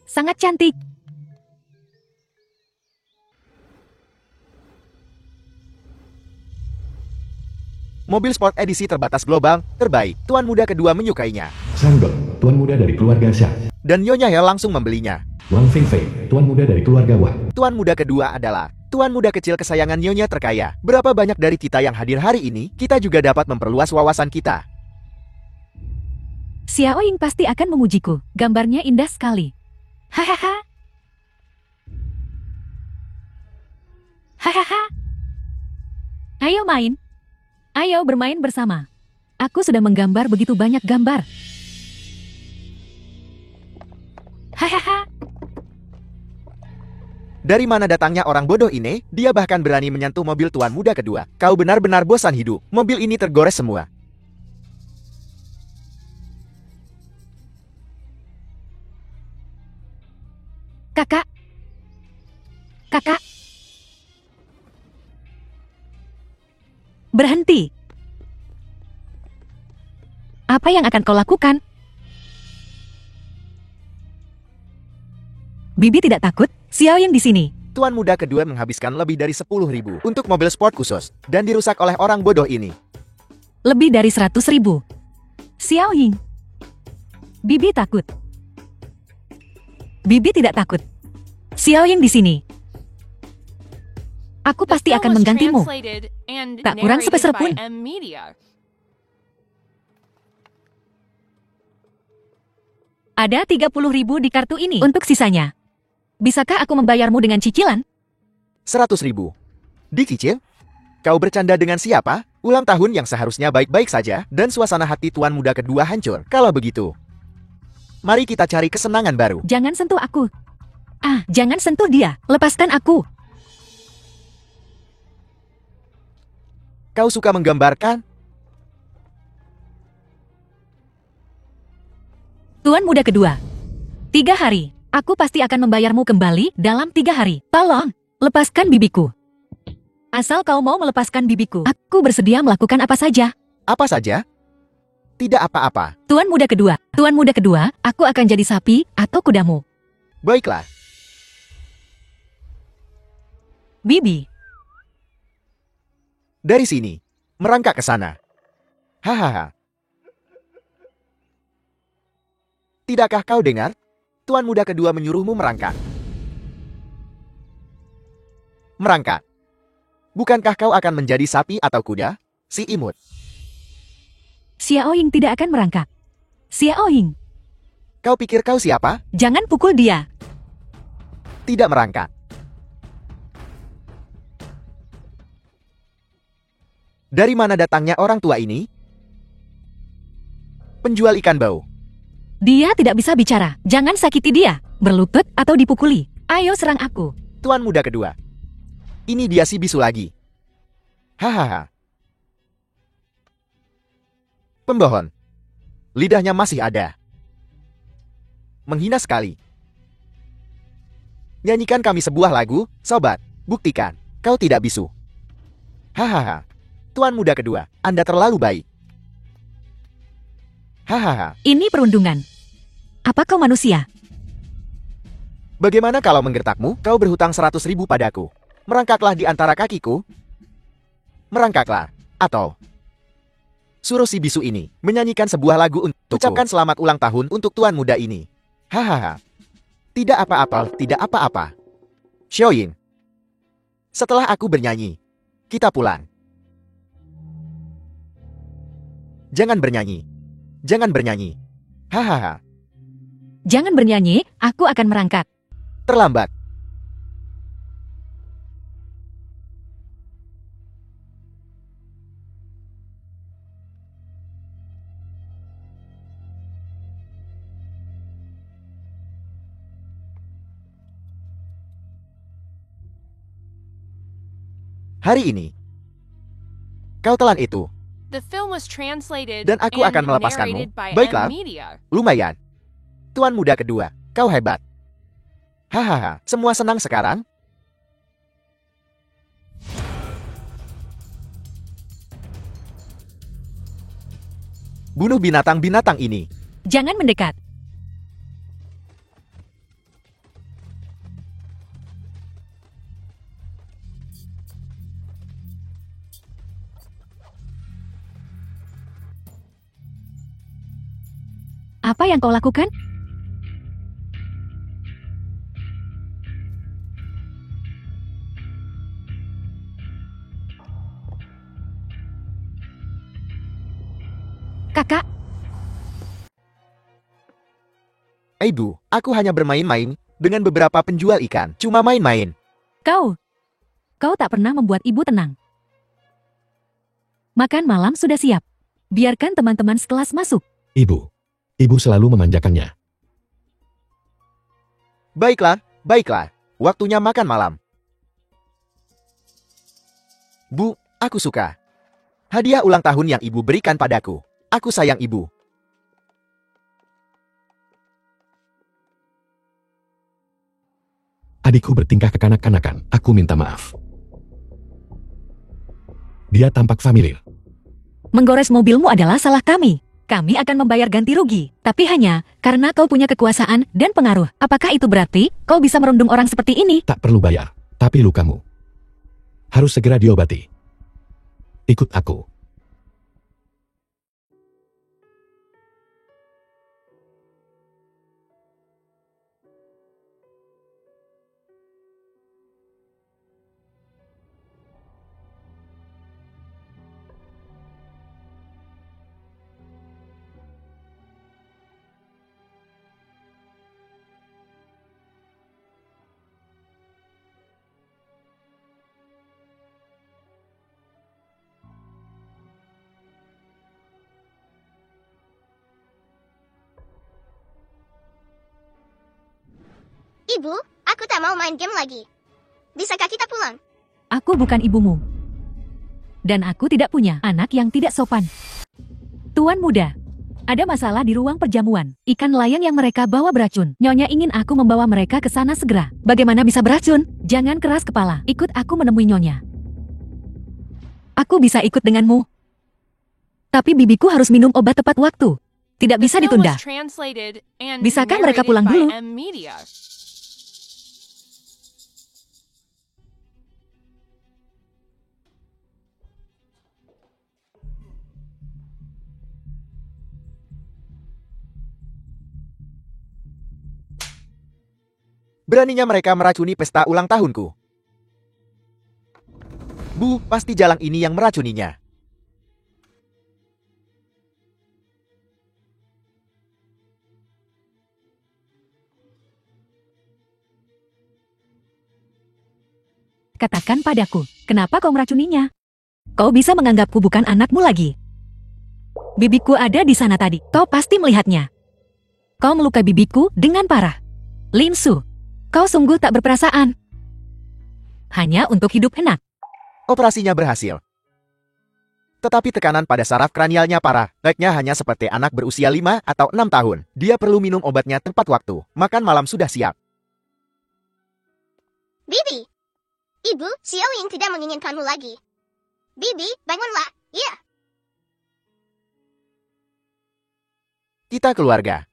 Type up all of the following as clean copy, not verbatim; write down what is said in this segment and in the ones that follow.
Sangat cantik. Mobil sport edisi terbatas global, terbaik. Tuan muda kedua menyukainya. Sanggol, tuan muda dari keluarga Xia. Dan Nyonya He langsung membelinya. Wang Fingfei, tuan muda dari keluarga Wang. Tuan muda kedua adalah tuan muda kecil kesayangan Nyonya terkaya. Berapa banyak dari kita yang hadir hari ini, kita juga dapat memperluas wawasan kita. Xiao Ying pasti akan memujiku. Gambarnya indah sekali. Hahaha. Hahaha. Ayo main. Ayo bermain bersama. Aku sudah menggambar begitu banyak gambar. Hahaha. Dari mana datangnya orang bodoh ini? Dia bahkan berani menyentuh mobil tuan muda kedua. Kau benar-benar bosan hidup. Mobil ini tergores semua. Kakak. Kakak. Berhenti. Apa yang akan kau lakukan? Bibi tidak takut, Xiao Ying di sini. Tuan muda kedua menghabiskan lebih dari 10.000 untuk mobil sport khusus dan dirusak oleh orang bodoh ini. Lebih dari 100.000. Xiao Ying. Bibi takut. Bibi tidak takut. Xiao Ying di sini. Aku pasti akan menggantimu. Tak kurang sepeser pun. Ada 30.000 di kartu ini untuk sisanya. Bisakah aku membayarmu dengan cicilan? 100.000. Dicicil? Kau bercanda dengan siapa? Ulang tahun yang seharusnya baik-baik saja dan suasana hati tuan muda kedua hancur. Kalau begitu, mari kita cari kesenangan baru. Jangan sentuh aku. Jangan sentuh dia. Lepaskan aku. Kau suka menggambarkan? Tuan muda kedua. 3 hari. Aku pasti akan membayarmu kembali dalam 3 hari. Tolong, lepaskan bibiku. Asal kau mau melepaskan bibiku, aku bersedia melakukan apa saja. Apa saja? Tidak apa-apa. Tuan muda kedua, aku akan jadi sapi atau kudamu. Baiklah. Bibi. Dari sini, merangkak ke sana. Hahaha. Tidakkah kau dengar? Tuan muda kedua menyuruhmu merangkak. Merangkak. Bukankah kau akan menjadi sapi atau kuda? Si imut. Xiao Ying tidak akan merangkak. Xiao Ying. Kau pikir kau siapa? Jangan pukul dia. Tidak merangkak. Dari mana datangnya orang tua ini? Penjual ikan bau. Dia tidak bisa bicara. Jangan sakiti dia. Berlutut atau dipukuli. Ayo serang aku. Tuan muda kedua. Ini dia si bisu lagi. Hahaha. Pembohon. Lidahnya masih ada. Menghina sekali. Nyanyikan kami sebuah lagu, sobat. Buktikan, kau tidak bisu. Hahaha. Tuan muda kedua, Anda terlalu baik. Hahaha. Ini perundungan. Apa kau manusia? Bagaimana kalau menggertakmu? Kau berhutang 100.000 padaku. Merangkaklah di antara kakiku. Merangkaklah. Atau suruh si bisu ini menyanyikan sebuah lagu untuk ucapkan selamat ulang tahun untuk tuan muda ini. Hahaha. Tidak apa-apa, tidak apa-apa. Xiao Ying. Setelah aku bernyanyi, kita pulang. Jangan bernyanyi. Jangan bernyanyi. Hahaha. Jangan bernyanyi, aku akan merangkak. Terlambat. Hari ini, kau telan itu. Dan aku akan melepaskanmu. Baiklah, lumayan. Tuan muda kedua, kau hebat. Hahaha, semua senang sekarang? Bunuh binatang-binatang ini. Jangan mendekat. Apa yang kau lakukan? Kakak, Bu, aku hanya bermain-main dengan beberapa penjual ikan. Cuma main-main. kau tak pernah membuat ibu tenang. Makan malam sudah siap. Biarkan teman-teman sekelas masuk. Ibu selalu memanjakannya. Baiklah, baiklah. Waktunya makan malam. Bu, aku suka. Hadiah ulang tahun yang ibu berikan padaku. Aku sayang ibu. Adikku bertingkah kekanak-kanakan. Aku minta maaf. Dia tampak familiar. Menggores mobilmu adalah salah kami. Kami akan membayar ganti rugi. Tapi hanya karena kau punya kekuasaan dan pengaruh. Apakah itu berarti kau bisa merundung orang seperti ini? Tak perlu bayar. Tapi lukamu harus segera diobati. Ikut aku. Ibu, aku tak mau main game lagi. Bisakah kita pulang? Aku bukan ibumu. Dan aku tidak punya anak yang tidak sopan. Tuan muda, ada masalah di ruang perjamuan. Ikan layang yang mereka bawa beracun. Nyonya ingin aku membawa mereka ke sana segera. Bagaimana bisa beracun? Jangan keras kepala. Ikut aku menemui Nyonya. Aku bisa ikut denganmu. Tapi bibiku harus minum obat tepat waktu. Tidak bisa ditunda. Bisakah mereka pulang dulu? Beraninya mereka meracuni pesta ulang tahunku. Bu, pasti jalang ini yang meracuninya. Katakan padaku, kenapa kau meracuninya? Kau bisa menganggapku bukan anakmu lagi. Bibiku ada di sana tadi. Kau pasti melihatnya. Kau melukai bibiku dengan parah. Lin Su, kau sungguh tak berperasaan. Hanya untuk hidup enak. Operasinya berhasil. Tetapi tekanan pada saraf kranialnya parah. Leknya hanya seperti anak berusia 5 atau 6 tahun. Dia perlu minum obatnya tepat waktu. Makan malam sudah siap. Bibi, Ibu, Xiaoying tidak menginginkanmu lagi. Bibi, bangunlah. Ya. Kita keluarga.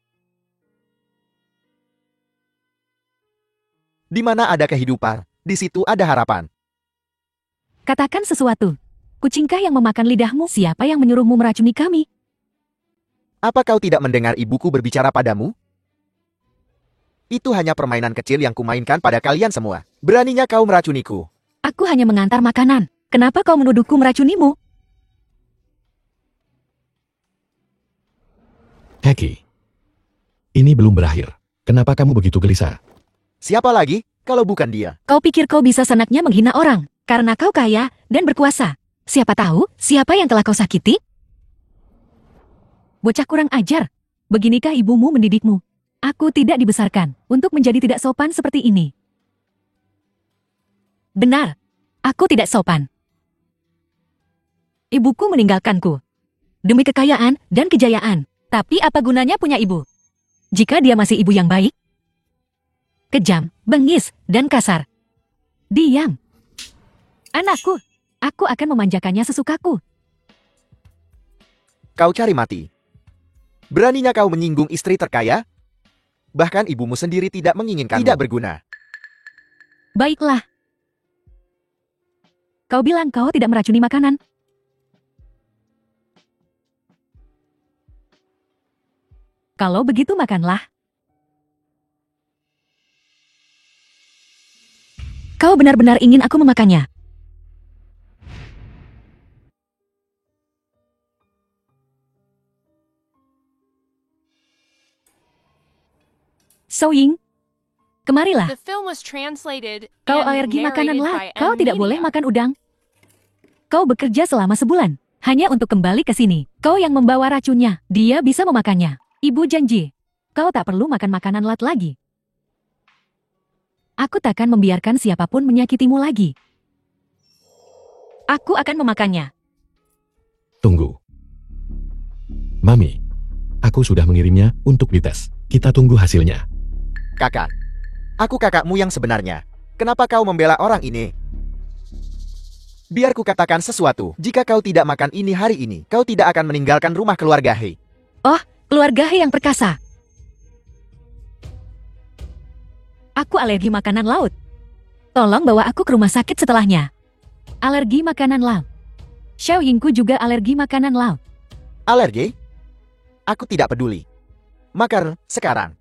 Di mana ada kehidupan, di situ ada harapan. Katakan sesuatu. Kucingkah yang memakan lidahmu? Siapa yang menyuruhmu meracuni kami? Apa kau tidak mendengar ibuku berbicara padamu? Itu hanya permainan kecil yang kumainkan pada kalian semua. Beraninya kau meracuniku. Aku hanya mengantar makanan. Kenapa kau menuduhku meracunimu? Heki, ini belum berakhir. Kenapa kamu begitu gelisah? Siapa lagi, kalau bukan dia? Kau pikir kau bisa senaknya menghina orang, karena kau kaya dan berkuasa. Siapa tahu, siapa yang telah kau sakiti? Bocah kurang ajar. Beginikah ibumu mendidikmu? Aku tidak dibesarkan untuk menjadi tidak sopan seperti ini. Benar, aku tidak sopan. Ibuku meninggalkanku demi kekayaan dan kejayaan. Tapi apa gunanya punya ibu? Jika dia masih ibu yang baik, kejam, bengis, dan kasar. Diam. Anakku, aku akan memanjakannya sesukaku. Kau cari mati. Beraninya kau menyinggung istri terkaya? Bahkan ibumu sendiri tidak menginginkanmu. Tidak berguna. Baiklah. Kau bilang kau tidak meracuni makanan. Kalau begitu makanlah. Kau benar-benar ingin aku memakannya. Xiaoying, kemarilah. The film was translated Kau and alergi makanan narrated lah. by Kau tidak boleh Nvidia. makan udang. Kau bekerja selama sebulan. Hanya untuk kembali ke sini. Kau yang membawa racunnya. Dia bisa memakannya. Ibu janji. Kau tak perlu makan makanan lat lagi. Aku takkan membiarkan siapapun menyakitimu lagi. Aku akan memakannya. Tunggu. Mami, aku sudah mengirimnya untuk dites. Kita tunggu hasilnya. Kakak, aku kakakmu yang sebenarnya. Kenapa kau membela orang ini? Biar ku katakan sesuatu. Jika kau tidak makan ini hari ini, kau tidak akan meninggalkan rumah keluarga Hei. Oh, keluarga He yang perkasa. Aku alergi makanan laut. Tolong bawa aku ke rumah sakit setelahnya. Alergi makanan laut. Xiaoyingku juga alergi makanan laut. Alergi? Aku tidak peduli. Makar, sekarang.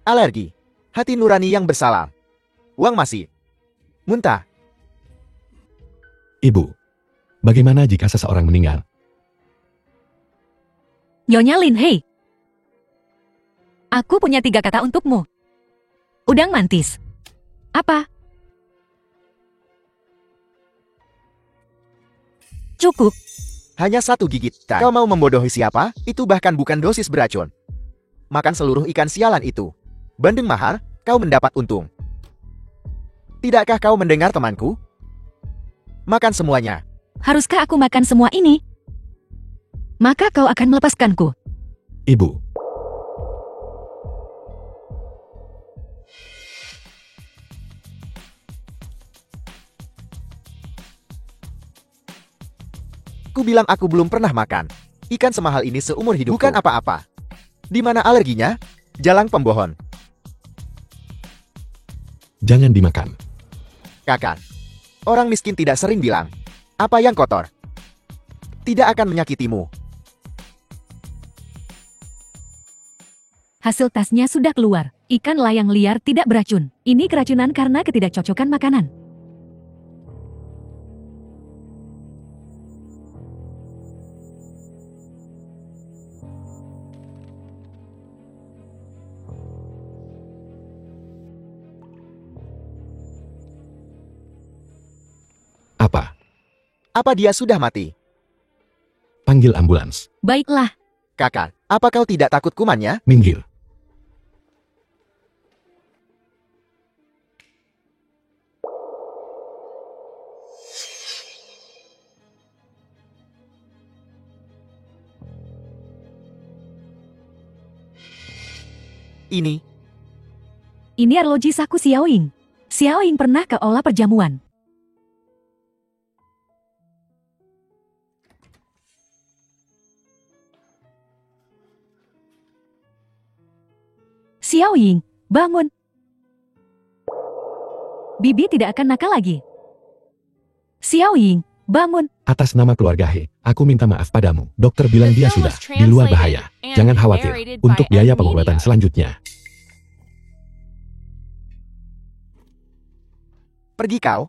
Alergi. Hati nurani yang bersalah. Uang masih. Muntah. Ibu, bagaimana jika seseorang meninggal? Nyonya Lin Hei. Aku punya 3 kata untukmu. Udang mantis. Apa? Cukup. Hanya 1 gigitan. Kau mau membodohi siapa? Itu bahkan bukan dosis beracun. Makan seluruh ikan sialan itu. Bandeng mahar, kau mendapat untung. Tidakkah kau mendengar temanku? Makan semuanya. Haruskah aku makan semua ini? Maka kau akan melepaskanku. Ibu, Ku bilang aku belum pernah makan. Ikan semahal ini seumur hidupku. Bukan apa-apa. Di mana alerginya? Jalang pembohon. jangan dimakan. Kakak, orang miskin tidak sering bilang, apa yang kotor? Tidak akan menyakitimu. Hasil tasnya sudah keluar. Ikan layang liar tidak beracun. Ini keracunan karena ketidakcocokan makanan. Apa? Apa dia sudah mati? Panggil ambulans. Baiklah, Kakak, apa kau tidak takut kumannya? Minggir. Ini, ini arloji saku Xiaoying. Xiaoying pernah ke olah perjamuan. Xiaoying, bangun. Bibi tidak akan nakal lagi. Xiaoying, bangun. Atas nama keluarga He, aku minta maaf padamu. Dokter bilang The dia film sudah was di luar bahaya. translated and Jangan khawatir. narrated by Untuk biaya Nvidia. pengobatan selanjutnya. pergi kau.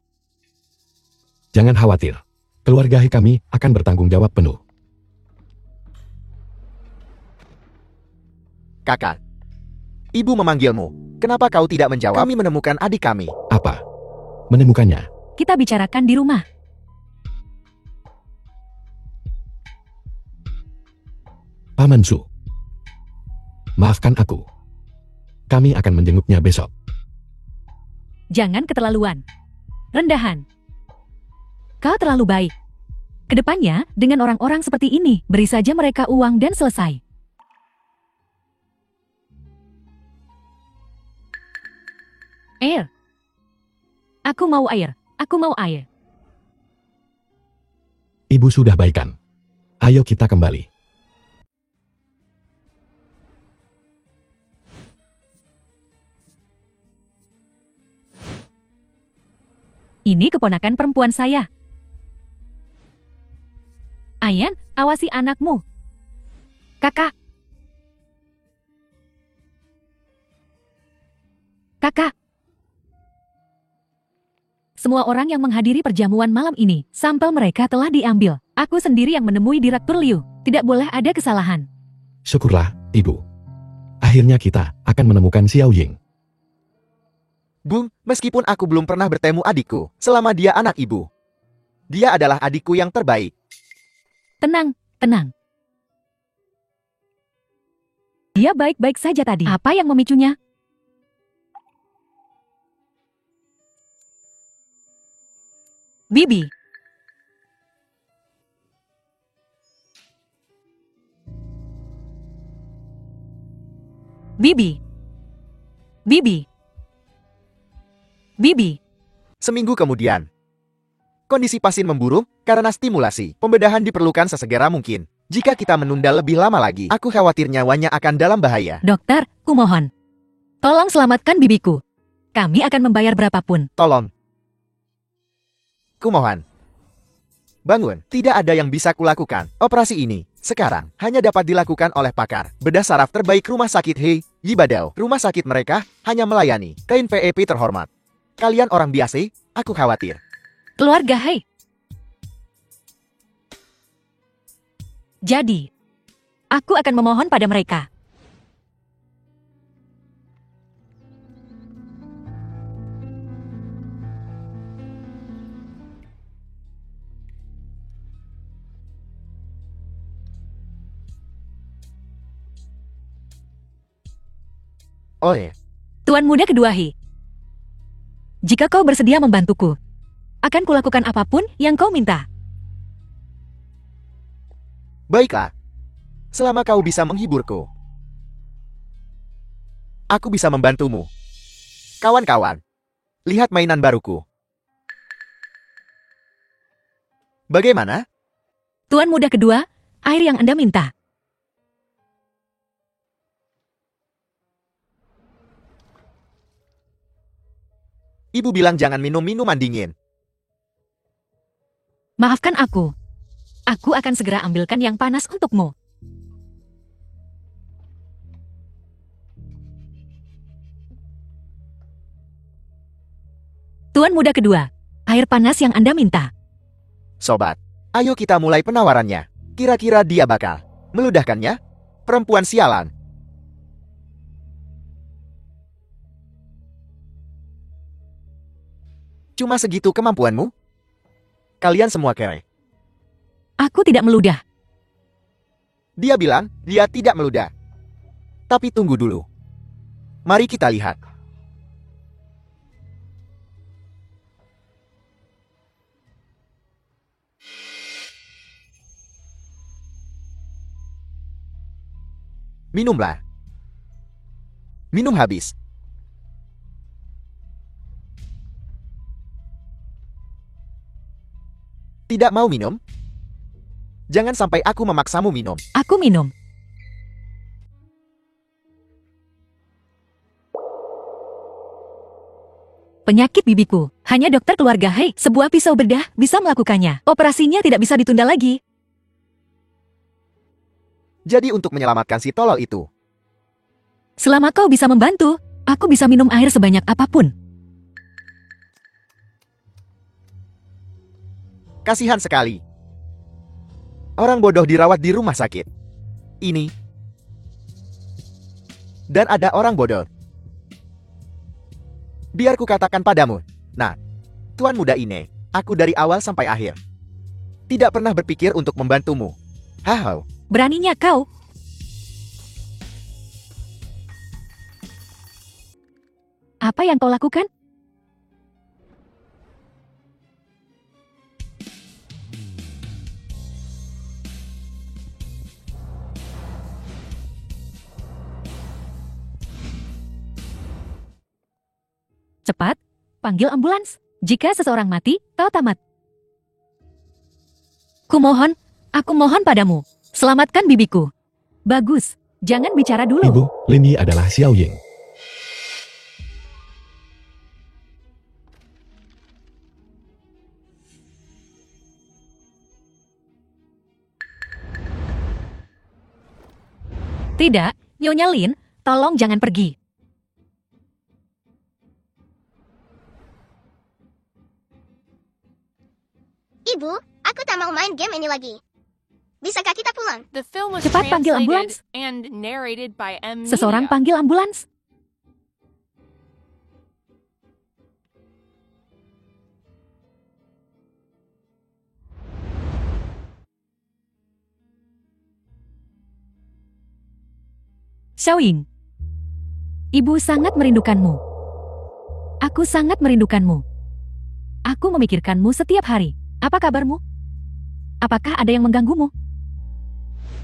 Jangan khawatir. Keluarga He kami akan bertanggung jawab penuh. Kakak, ibu memanggilmu. Kenapa kau tidak menjawab? Kami menemukan adik kami. Apa? Menemukannya. Kita bicarakan di rumah. Paman Su. Maafkan aku. Kami akan menjenguknya besok. Jangan keterlaluan. Rendahan. Kau terlalu baik. Kedepannya, dengan orang-orang seperti ini, beri saja mereka uang dan selesai. Air. Aku mau air. Aku mau air. Ibu sudah baikan. Ayo kita kembali. Ini keponakan perempuan saya. Ayan, awasi anakmu. Kakak. Kakak. Semua orang yang menghadiri perjamuan malam ini, sampel mereka telah diambil. Aku sendiri yang menemui Direktur Liu. Tidak boleh ada kesalahan. Syukurlah, Ibu. Akhirnya kita akan menemukan Xiao Ying. Bung, meskipun aku belum pernah bertemu adikku, selama dia anak ibu. Dia adalah adikku yang terbaik. Tenang, tenang. Dia baik-baik saja tadi. Apa yang memicunya? Bibi. Bibi. Bibi. Bibi. Seminggu kemudian, kondisi pasien memburuk karena stimulasi. Pembedahan diperlukan sesegera mungkin. Jika kita menunda lebih lama lagi, aku khawatir nyawanya akan dalam bahaya. Dokter, kumohon. Tolong selamatkan bibiku. Kami akan membayar berapapun. Tolong. Kumohon. Bangun, tidak ada yang bisa kulakukan. Operasi ini, sekarang, hanya dapat dilakukan oleh pakar bedah saraf terbaik Rumah Sakit Hei Yibadao. Rumah sakit mereka hanya melayani kain VEP terhormat. Kalian orang biasa, aku khawatir. Keluarga Hei. Jadi, aku akan memohon pada mereka. Oleh, Tuan muda kedua Hei. Jika kau bersedia membantuku, akan kulakukan apapun yang kau minta. baiklah. Selama kau bisa menghiburku, aku bisa membantumu. Kawan-kawan, lihat mainan baruku. Bagaimana? Tuan muda kedua, air yang Anda minta. Ibu bilang jangan minum minuman dingin. Maafkan aku. Aku akan segera ambilkan yang panas untukmu. Tuan muda kedua, air panas yang Anda minta. Sobat, ayo kita mulai penawarannya. Kira-kira dia bakal meludahkannya? Perempuan sialan. Cuma segitu kemampuanmu? Kalian semua kere. Aku tidak meludah. Dia bilang dia tidak meludah. Tapi tunggu dulu. Mari kita lihat. Minumlah. Minum habis. Tidak mau minum? Jangan sampai aku memaksamu minum. Aku minum. Penyakit bibiku, hanya dokter keluarga Hei, sebuah pisau bedah bisa melakukannya. Operasinya tidak bisa ditunda lagi. Jadi untuk menyelamatkan si tolol itu, Selama kau bisa membantu, aku bisa minum air sebanyak apapun. kasihan sekali. Orang bodoh dirawat di rumah sakit. Ini. Dan ada orang bodoh. Biar ku katakan padamu. Nah, tuan muda ini, aku dari awal sampai akhir tidak pernah berpikir untuk membantumu. Hahau. Beraninya kau. Apa yang kau lakukan? Cepat, panggil ambulans. Jika seseorang mati, kau tamat. Kumohon, aku mohon padamu, selamatkan bibiku. Bagus, jangan bicara dulu. Ibu, Lin Yi adalah Xiao Ying. Tidak, Nyonya Lin, tolong jangan pergi. Ibu, aku tak mau main game ini lagi. Bisakah kita pulang? The film was Cepat panggil ambulans. translated and narrated by M. Seseorang Media. panggil ambulans. Xiaoying, ibu sangat merindukanmu. Aku sangat merindukanmu. Aku memikirkanmu setiap hari. Apa kabarmu? Apakah ada yang mengganggumu?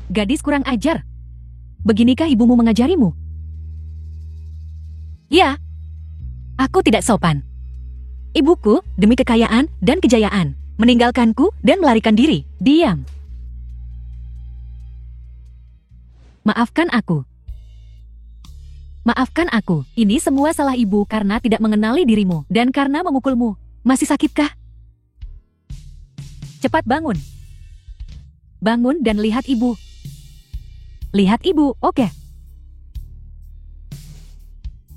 Gadis kurang ajar. Beginikah ibumu mengajarimu? Ya, aku tidak sopan. Ibuku, demi kekayaan dan kejayaan, meninggalkanku dan melarikan diri. Diam. Maafkan aku. Maafkan aku, ini semua salah ibu karena tidak mengenali dirimu dan karena memukulmu. Masih sakitkah? Cepat bangun. Bangun dan lihat ibu. Lihat ibu, oke.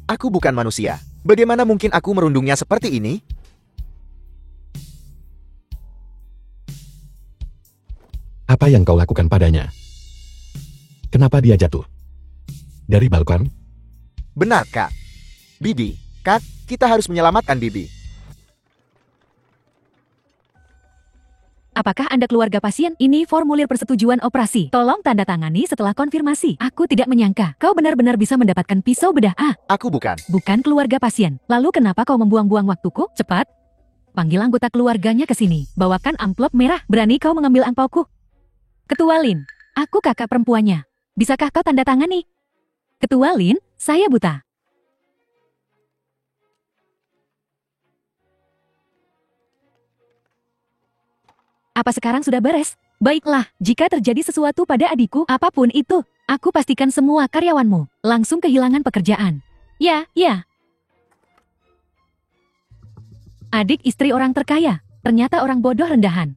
Aku bukan manusia. Bagaimana mungkin aku merundungnya seperti ini? Apa yang kau lakukan padanya? Kenapa dia jatuh? Dari balkon? Benar, Kak. Bibi, Kak, kita harus menyelamatkan Bibi. Apakah Anda keluarga pasien? Ini formulir persetujuan operasi. Tolong tanda tangani setelah konfirmasi. Aku tidak menyangka kau benar-benar bisa mendapatkan pisau bedah. Aku bukan. Bukan keluarga pasien. Lalu kenapa kau membuang-buang waktuku? Cepat. Panggil anggota keluarganya ke sini. Bawakan amplop merah. Berani kau mengambil angpauku? Ketua Lin, aku kakak perempuannya. Bisakah kau tanda tangani? Ketua Lin, saya buta. Apa sekarang sudah beres? Baiklah, jika terjadi sesuatu pada adikku, apapun itu, aku pastikan semua karyawanmu langsung kehilangan pekerjaan. Ya, ya. Adik istri orang terkaya, ternyata orang bodoh rendahan.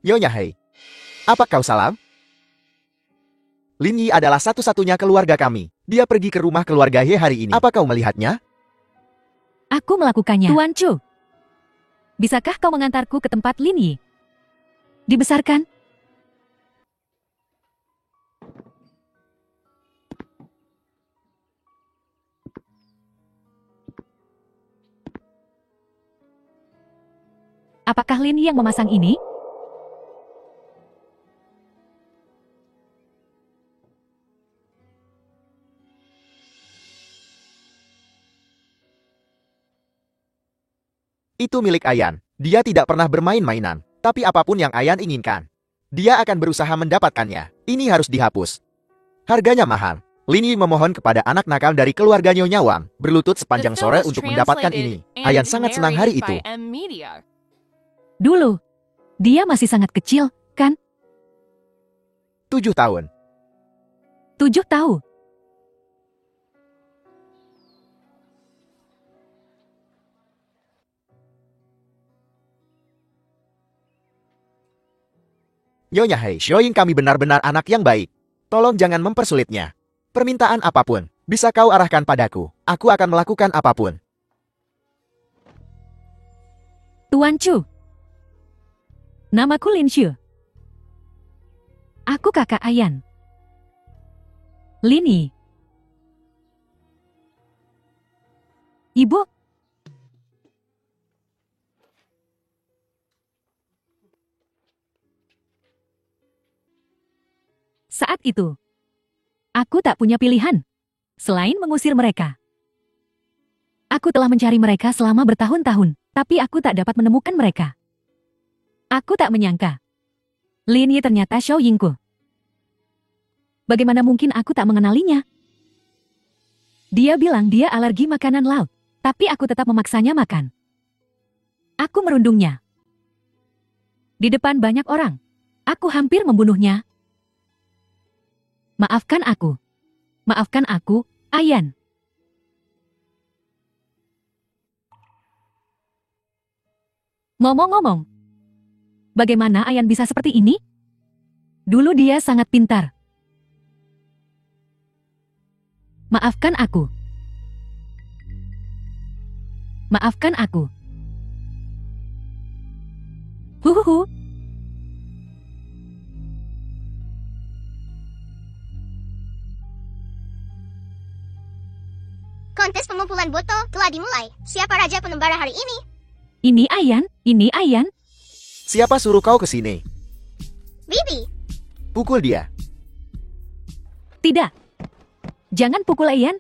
Nyonya Hei, apa kau salah? Lin Yi adalah satu-satunya keluarga kami. Dia pergi ke rumah keluarga He hari ini. Apa kau melihatnya? Aku melakukannya. Tuan Chu, bisakah kau mengantarku ke tempat Lin Yi? Dibesarkan? Apakah Lin Yi yang memasang ini? Itu milik Ayan. Dia tidak pernah bermain-mainan. Tapi apapun yang Ayan inginkan, dia akan berusaha mendapatkannya. Ini harus dihapus. Harganya mahal. Lin Yi memohon kepada anak nakal dari keluarga Nyonya Wang berlutut sepanjang The film sore was untuk mendapatkan translated ini. and Ayan sangat senang hari narrated itu. by M. Media. Dulu, dia masih sangat kecil, kan? 7 tahun. 7 tahun. Nyonya Hei, Xiaoying kami benar-benar anak yang baik. Tolong jangan mempersulitnya. Permintaan apapun, bisa kau arahkan padaku. Aku akan melakukan apapun. Tuan Chu. Namaku Lin Xu. Aku kakak Ayan. Lin Yi. Ibu, saat itu, aku tak punya pilihan selain mengusir mereka. Aku telah mencari mereka selama bertahun-tahun, tapi aku tak dapat menemukan mereka. Aku tak menyangka Lin Yi ternyata Xiaoyingku. Bagaimana mungkin aku tak mengenalinya? Dia bilang dia alergi makanan laut, tapi aku tetap memaksanya makan. Aku merundungnya. Di depan banyak orang, aku hampir membunuhnya. Maafkan aku. Maafkan aku, Ayan. Ngomong-ngomong, bagaimana Ayan bisa seperti ini? Dulu dia sangat pintar. Maafkan aku. Maafkan aku. Huhuhu. Kontes pengumpulan botol telah dimulai. Siapa raja pengembara hari ini? Ini Ayan, ini Ayan. Siapa suruh kau ke sini? Bibi. Pukul dia. Tidak. Jangan pukul Ayan.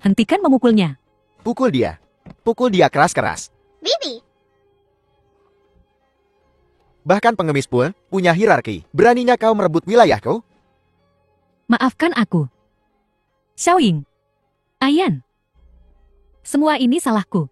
Hentikan memukulnya. Pukul dia. Pukul dia keras-keras. Bibi. Bahkan pengemis pun punya hierarki. Beraninya kau merebut wilayahku? Maafkan aku. Xiaoying. Ayan. Semua ini salahku.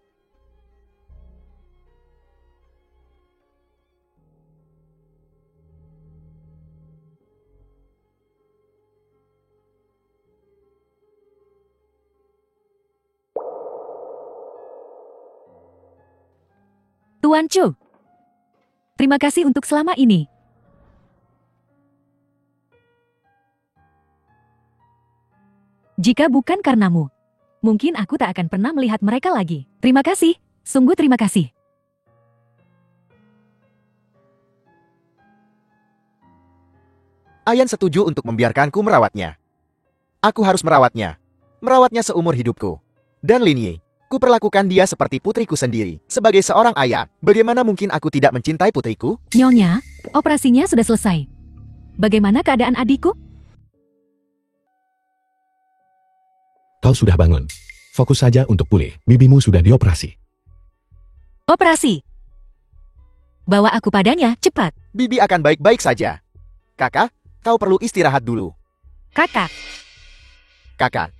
Tuan Chu. Terima kasih untuk selama ini. Jika bukan karenamu, mungkin aku tak akan pernah melihat mereka lagi. Terima kasih, sungguh terima kasih. Ayan setuju untuk membiarkanku merawatnya. Aku harus merawatnya. Merawatnya seumur hidupku. Dan Lin Yi, ku perlakukan dia seperti putriku sendiri. Sebagai seorang ayah, bagaimana mungkin aku tidak mencintai putriku? Nyonya, operasinya sudah selesai. Bagaimana keadaan adikku? Kau sudah bangun. Fokus saja untuk pulih. Bibimu sudah dioperasi. Operasi. Bawa aku padanya, cepat. Bibi akan baik-baik saja. Kakak, kau perlu istirahat dulu. Kakak, Kakak.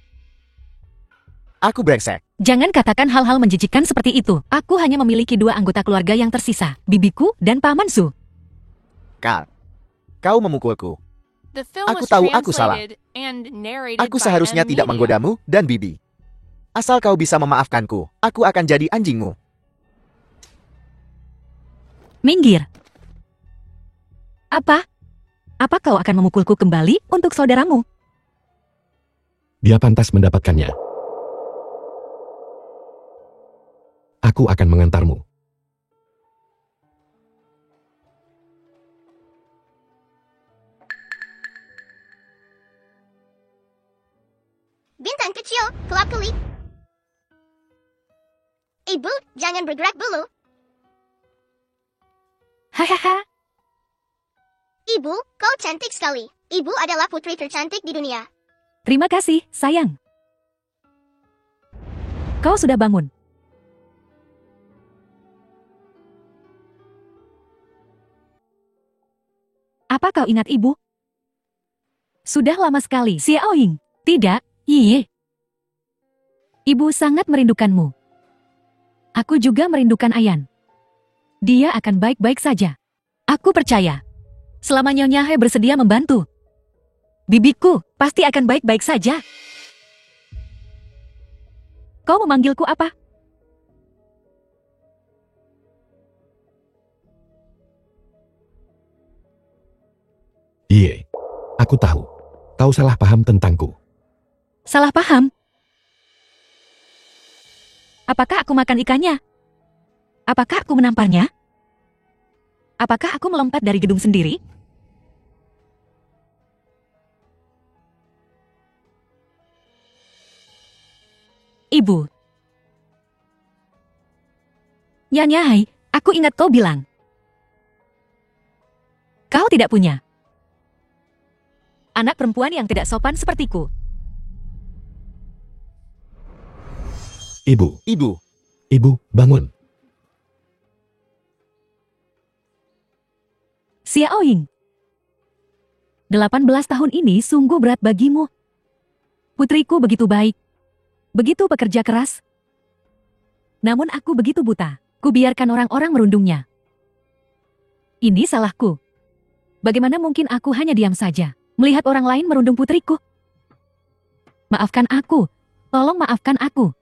Aku brengsek. jangan katakan hal-hal menjijikkan seperti itu. Aku hanya memiliki 2 anggota keluarga yang tersisa, bibiku dan Paman Su. Kak, kau memukulku. The film Aku was tahu aku salah. translated and narrated Aku by seharusnya M tidak Media. menggodamu dan Bibi. Asal kau bisa memaafkanku, aku akan jadi anjingmu. Minggir. Apa? Apa kau akan memukulku kembali untuk saudaramu? Dia pantas mendapatkannya. Aku akan mengantarmu. Bintang kecil, kelap-kelip. Ibu, jangan bergerak dulu. Hahaha. Ibu, kau cantik sekali. Ibu adalah putri tercantik di dunia. Terima kasih, sayang. Kau sudah bangun. Apa kau ingat ibu? Sudah lama sekali, Xiaoying. Tidak, Yi. Ibu sangat merindukanmu. Aku juga merindukan Ayan. Dia akan baik-baik saja. Aku percaya. Selama Nyonya He bersedia membantu, bibiku pasti akan baik-baik saja. Kau memanggilku apa? Iye. Aku tahu. Kau salah paham tentangku. Salah paham. Apakah aku makan ikannya? Apakah aku menamparnya? Apakah aku melompat dari gedung sendiri? Ibu. Nyonya Hai, aku ingat kau bilang. Kau tidak punya anak perempuan yang tidak sopan sepertiku. Ibu. Ibu, Ibu, bangun. Xiaoying. 18 tahun ini sungguh berat bagimu. Putriku begitu baik. Begitu pekerja keras. Namun aku begitu buta. Kubiarkan orang-orang merundungnya. Ini salahku. Bagaimana mungkin aku hanya diam saja, melihat orang lain merundung putriku? Maafkan aku. Tolong maafkan aku.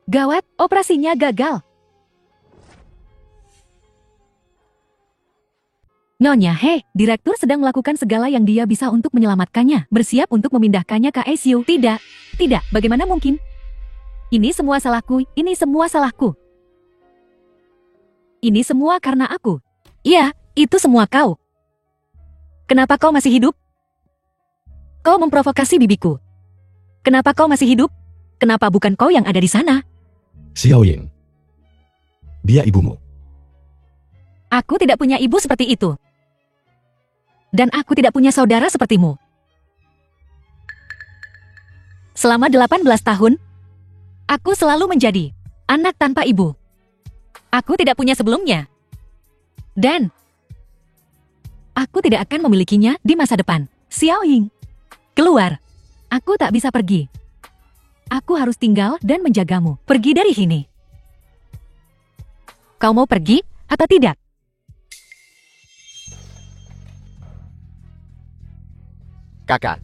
Gawat, operasinya gagal. Nyonya He, direktur sedang melakukan segala yang dia bisa untuk menyelamatkannya. Bersiap untuk memindahkannya ke ICU. Tidak, tidak, bagaimana mungkin? Ini semua salahku, ini semua salahku. Ini semua karena aku. Iya, itu semua kau. Kenapa kau masih hidup? Kau memprovokasi bibiku. Kenapa kau masih hidup? Kenapa bukan kau yang ada di sana? Xiao Ying. Dia ibumu. Aku tidak punya ibu seperti itu. Dan aku tidak punya saudara sepertimu. Selama 18 tahun, aku selalu menjadi anak tanpa ibu. Aku tidak punya sebelumnya. Dan aku tidak akan memilikinya di masa depan. Xiao Ying, keluar. Aku tak bisa pergi. Aku harus tinggal dan menjagamu. Pergi dari sini. Kau mau pergi atau tidak? Kakak.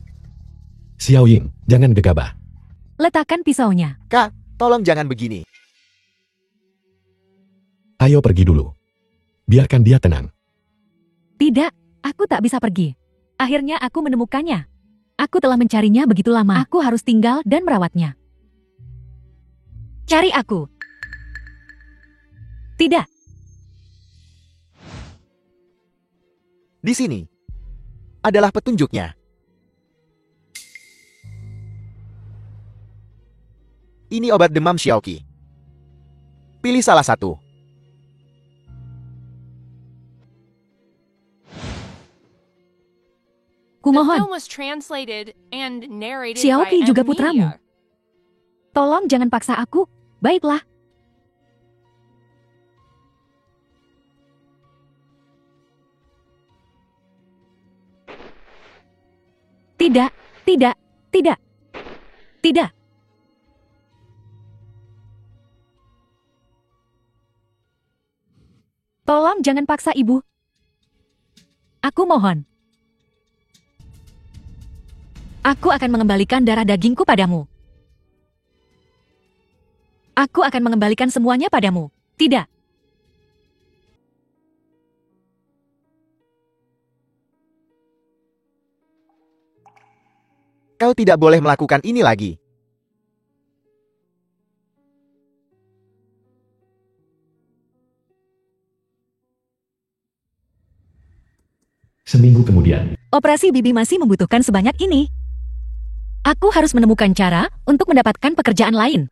Xiao Ying, jangan gegabah. Letakkan pisaunya. Kak, tolong jangan begini. Ayo pergi dulu. Biarkan dia tenang. Tidak, aku tak bisa pergi. Akhirnya aku menemukannya. Aku telah mencarinya begitu lama. Aku harus tinggal dan merawatnya. Cari aku. Tidak. Di sini adalah petunjuknya. Ini obat demam Xiaoqi. Pilih salah satu. The Kumohon, film was translated and narrated Xiaoqi by juga M putramu. Media. tolong jangan paksa aku. Baiklah. Tidak, tidak, tidak, tidak. Tolong jangan paksa ibu. Aku mohon. Aku akan mengembalikan darah dagingku padamu. Aku akan mengembalikan semuanya padamu. Tidak. Kau tidak boleh melakukan ini lagi. Seminggu kemudian, Operasi Bibi masih membutuhkan sebanyak ini. Aku harus menemukan cara untuk mendapatkan pekerjaan lain.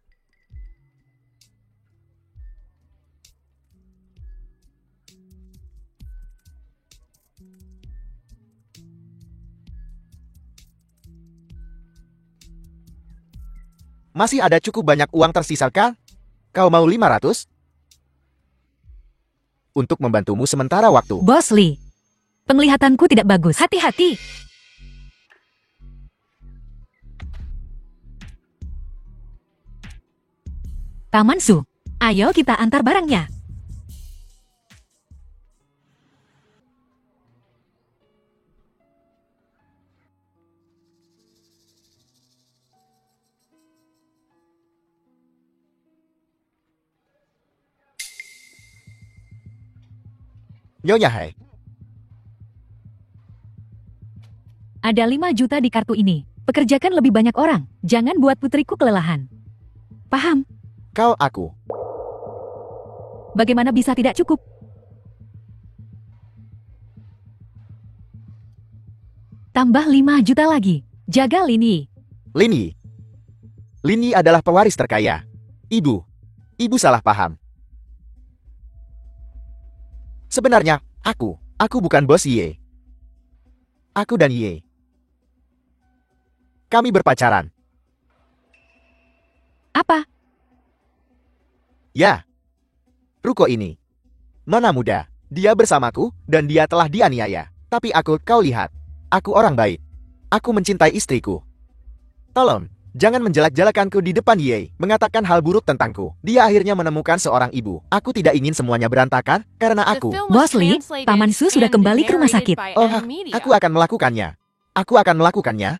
Masih ada cukup banyak uang tersisa kan? Kau mau 500? Untuk membantumu sementara waktu. Bos Lee, penglihatanku tidak bagus. Hati-hati. Taman Su, ayo kita antar barangnya. Nyonya Hai, Ada 5 juta di kartu ini. Pekerjakan lebih banyak orang. Jangan buat putriku kelelahan. Paham? kau aku. Bagaimana bisa tidak cukup? Tambah 5 juta lagi. Jaga Lini. Lini. Lini adalah pewaris terkaya. Ibu. Ibu salah paham. Sebenarnya, aku bukan bos Ye. Aku dan Ye. Kami berpacaran. Apa? Ya. Ruko ini. Nona muda. Dia bersamaku, dan dia telah dianiaya. Tapi kau lihat. Aku orang baik. Aku mencintai istriku. Tolong, jangan menjelek-jelekanku di depan Ye, mengatakan hal buruk tentangku. Dia akhirnya menemukan seorang ibu. Aku tidak ingin semuanya berantakan, karena The aku. film Bos was Lee, translated Taman Su sudah and kembali ke rumah narrated sakit. by Oh, M Media. aku akan melakukannya. Aku akan melakukannya.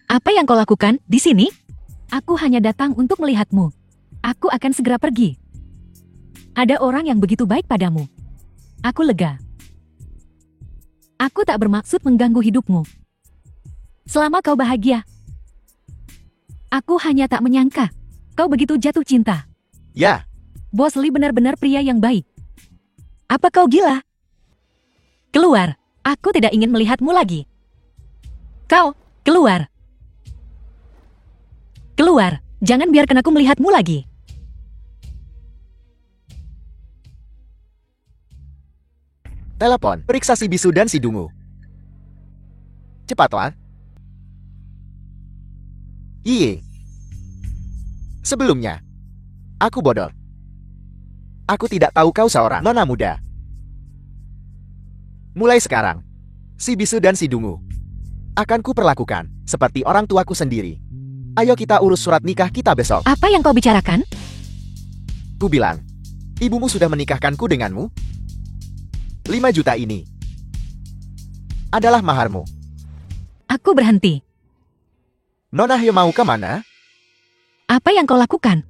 Apa yang kau lakukan di sini? Aku hanya datang untuk melihatmu. Aku akan segera pergi. Ada orang yang begitu baik padamu. Aku lega. Aku tak bermaksud mengganggu hidupmu. Selama kau bahagia. Aku hanya tak menyangka kau begitu jatuh cinta. Ya, Bos Lee benar-benar pria yang baik. Apa kau gila? Keluar. Aku tidak ingin melihatmu lagi. Kau, keluar. Keluar. Jangan biarkan aku melihatmu lagi. telepon. Periksa si bisu dan si dungu. Cepat, Wan. Iye. Sebelumnya, aku bodoh. Aku tidak tahu kau seorang nona muda. Mulai sekarang, si bisu dan si dungu akan kuperlakukan seperti orang tuaku sendiri. Ayo kita urus surat nikah kita besok. Apa yang kau bicarakan? Ku bilang, ibumu sudah menikahkanku denganmu. 5 juta ini adalah maharmu. Aku berhenti. Nona Hyo mau kemana? Apa yang kau lakukan?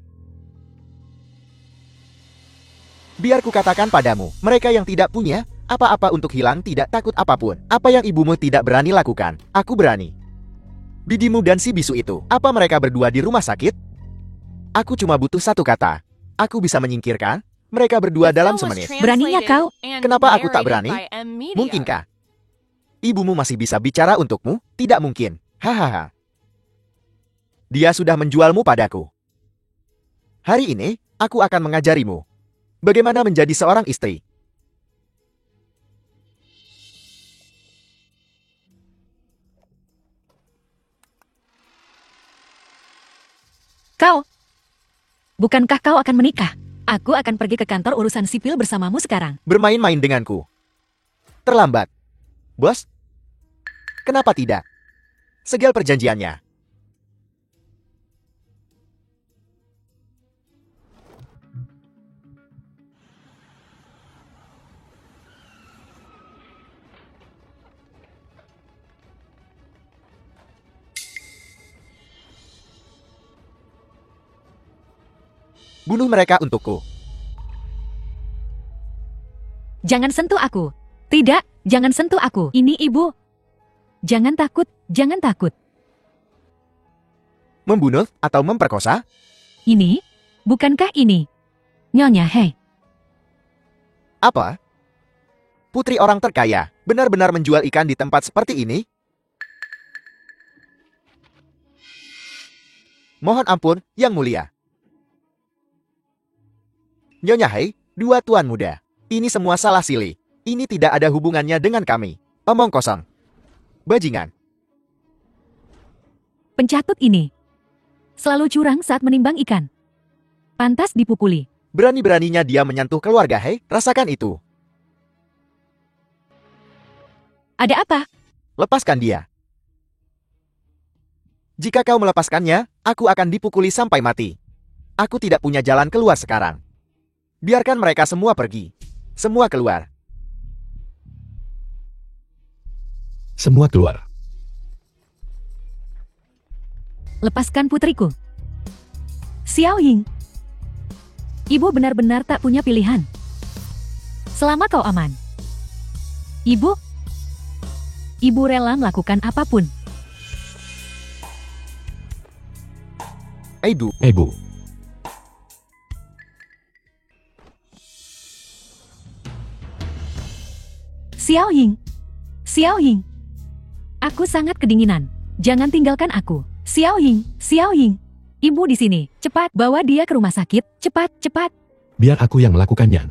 Biar ku katakan padamu, mereka yang tidak punya apa-apa untuk hilang tidak takut apapun. Apa yang ibumu tidak berani lakukan, aku berani. Bidimu dan si bisu itu, apa mereka berdua di rumah sakit? Aku cuma butuh satu kata. Aku bisa menyingkirkan mereka berdua dalam semenit. Beraninya kau? Kenapa aku tak berani? Mungkinkah ibumu masih bisa bicara untukmu? Tidak mungkin. Hahaha. Dia sudah menjualmu padaku. Hari ini, aku akan mengajarimu bagaimana menjadi seorang istri. Kau? Bukankah kau akan menikah? Aku akan pergi ke kantor urusan sipil bersamamu sekarang. Bermain-main denganku. Terlambat. Bos? Kenapa tidak? Segel perjanjiannya. Bunuh mereka untukku. Jangan sentuh aku. Tidak, jangan sentuh aku. Ini ibu. Jangan takut, jangan takut. Membunuh atau memperkosa? Ini? Bukankah ini? Nyonya Hei. Apa? Putri orang terkaya benar-benar menjual ikan di tempat seperti ini? Mohon ampun, Yang Mulia. Nyonya Hei, 2 tuan muda. Ini semua salah silih. Ini tidak ada hubungannya dengan kami. Omong kosong. Bajingan. Pencatut ini. Selalu curang saat menimbang ikan. Pantas dipukuli. Berani-beraninya dia menyentuh keluarga Hei, rasakan itu. Ada apa? Lepaskan dia. Jika kau melepaskannya, aku akan dipukuli sampai mati. Aku tidak punya jalan keluar sekarang. Biarkan mereka semua pergi. Semua keluar. Semua keluar. Lepaskan putriku. Xiao Ying. Ibu benar-benar tak punya pilihan. Selama kau aman. Ibu? Ibu rela melakukan apapun. Ibu. Ibu. Xiao Ying. Xiao Ying. Aku sangat kedinginan. Jangan tinggalkan aku. Xiao Ying. Xiao Ying. Ibu di sini. Cepat bawa dia ke rumah sakit. Cepat, cepat. Biar aku yang melakukannya.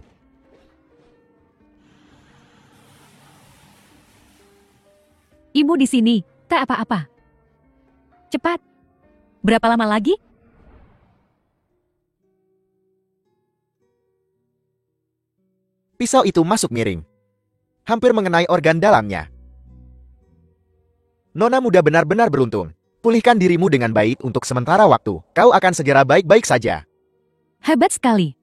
Ibu di sini. Tak apa-apa. Cepat. Berapa lama lagi? Pisau itu masuk miring. Hampir mengenai organ dalamnya. Nona muda benar-benar beruntung. Pulihkan dirimu dengan baik untuk sementara waktu. Kau akan segera baik-baik saja. Hebat sekali.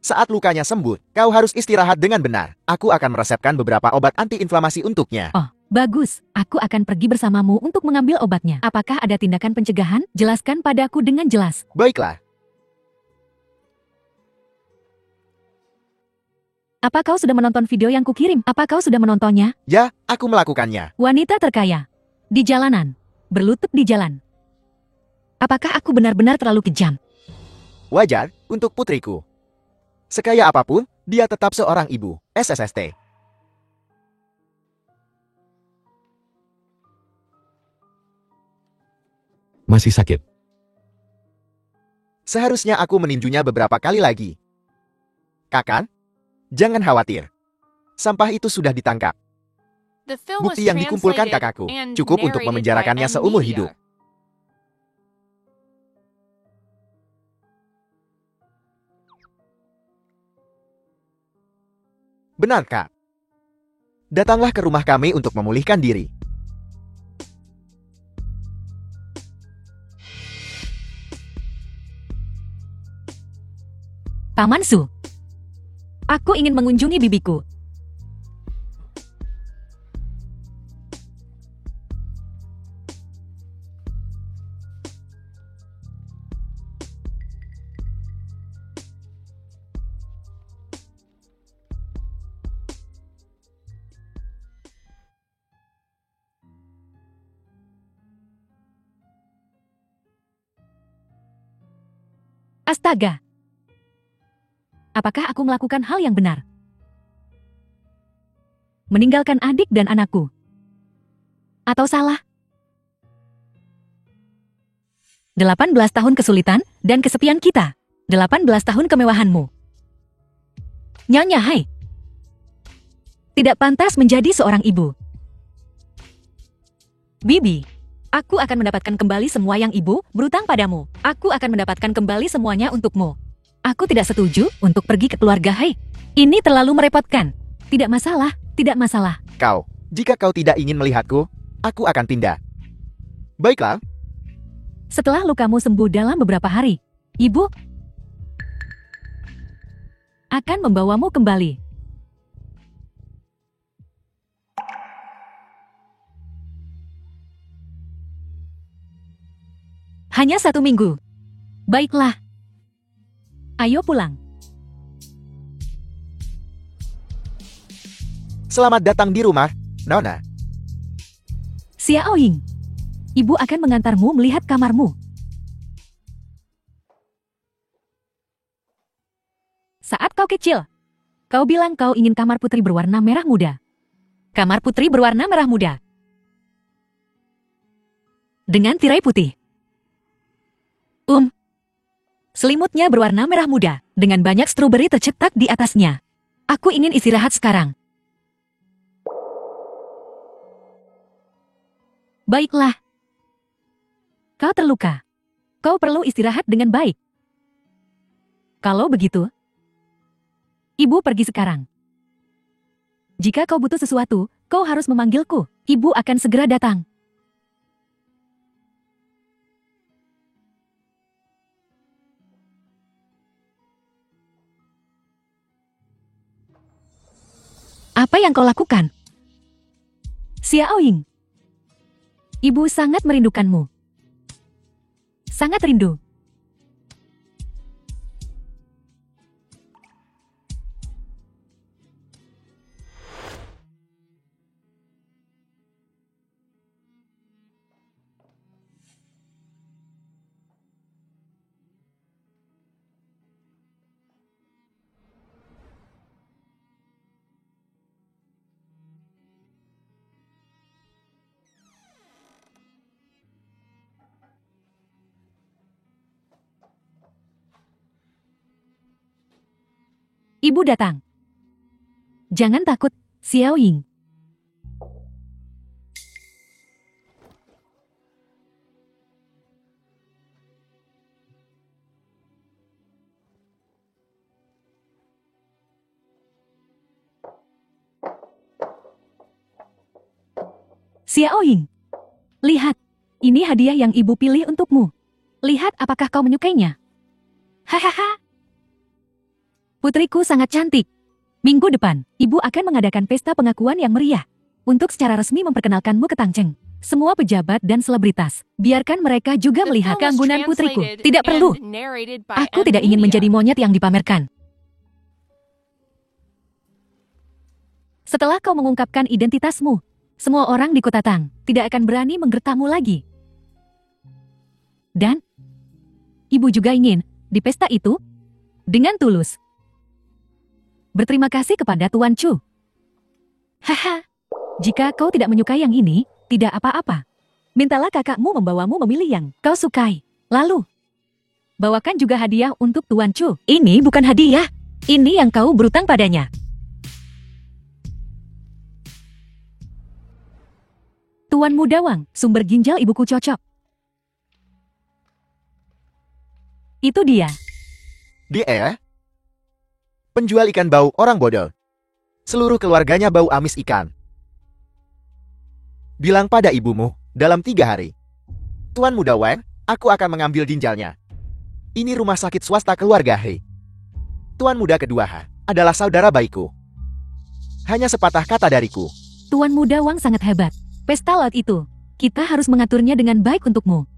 Saat lukanya sembuh, kau harus istirahat dengan benar. Aku akan meresepkan beberapa obat antiinflamasi untuknya. Oh, bagus. Aku akan pergi bersamamu untuk mengambil obatnya. Apakah ada tindakan pencegahan? Jelaskan padaku dengan jelas. Baiklah. Apa kau sudah menonton video yang kukirim? Apa kau sudah menontonnya? Ya, aku melakukannya. Wanita terkaya. Di jalanan. Berlutut di jalan. Apakah aku benar-benar terlalu kejam? Wajar, untuk putriku. Sekaya apapun, dia tetap seorang ibu. SSST. Masih sakit. Seharusnya aku meninjunya beberapa kali lagi. Kakan, jangan khawatir. Sampah itu sudah ditangkap. The film was Bukti yang dikumpulkan translated kakakku and cukup untuk narrated memenjarakannya by seumur Amnesia. hidup. Benar, Kak. Datanglah ke rumah kami untuk memulihkan diri. Paman Su. Aku ingin mengunjungi bibiku. Astaga. Apakah aku melakukan hal yang benar? Meninggalkan adik dan anakku? Atau salah? 18 tahun kesulitan dan kesepian kita. 18 tahun kemewahanmu. Nyonya Hai. Tidak pantas menjadi seorang ibu. Bibi, aku akan mendapatkan kembali semua yang ibu berutang padamu. Aku akan mendapatkan kembali semuanya untukmu. Aku tidak setuju untuk pergi ke keluarga Hai. Ini terlalu merepotkan. Tidak masalah, tidak masalah. Jika kau tidak ingin melihatku, aku akan pindah. Baiklah. Setelah lukamu sembuh dalam beberapa hari, ibu akan membawamu kembali. Hanya 1 minggu. Baiklah. Ayo pulang. Selamat datang di rumah, Nona. Xiao Ying. Ibu akan mengantarmu melihat kamarmu. Saat kau kecil, kau bilang kau ingin kamar putri berwarna merah muda. Kamar putri berwarna merah muda. Dengan tirai putih. Selimutnya berwarna merah muda, dengan banyak stroberi tercetak di atasnya. Aku ingin istirahat sekarang. Baiklah. Kau terluka. Kau perlu istirahat dengan baik. Kalau begitu, ibu pergi sekarang. Jika kau butuh sesuatu, kau harus memanggilku. Ibu akan segera datang. Apa yang kau lakukan? Xiao Ying. Ibu sangat merindukanmu. Sangat rindu. Ibu datang. Jangan takut, Xiao Ying. Xiao Ying. Lihat, ini hadiah yang ibu pilih untukmu. Lihat apakah kau menyukainya. Hahaha. Putriku sangat cantik. Minggu depan, ibu akan mengadakan pesta pengakuan yang meriah. Untuk secara resmi memperkenalkanmu ke Tangcheng. Semua pejabat dan selebritas. Biarkan mereka juga The melihat film was keanggunan putriku. translated Tidak perlu. and narrated by Aku tidak ingin Amnesia. menjadi monyet yang dipamerkan. Setelah kau mengungkapkan identitasmu, semua orang di kota Tang tidak akan berani menggertamu lagi. Dan ibu juga ingin di pesta itu dengan tulus berterima kasih kepada Tuan Chu. Haha, jika kau tidak menyukai yang ini, tidak apa-apa. Mintalah kakakmu membawamu memilih yang kau sukai. Lalu, bawakan juga hadiah untuk Tuan Chu. Ini bukan hadiah, ini yang kau berutang padanya. Tuan Muda Wang, sumber ginjal ibuku cocok. Itu dia. Dia? Penjual ikan bau orang bodoh. Seluruh keluarganya bau amis ikan. Bilang pada ibumu, dalam 3 hari. Tuan Muda Wang, aku akan mengambil ginjalnya. Ini rumah sakit swasta keluarga He. Tuan Muda kedua Ha adalah saudara baikku. Hanya sepatah kata dariku. Tuan Muda Wang sangat hebat. Pesta laut itu, kita harus mengaturnya dengan baik untukmu.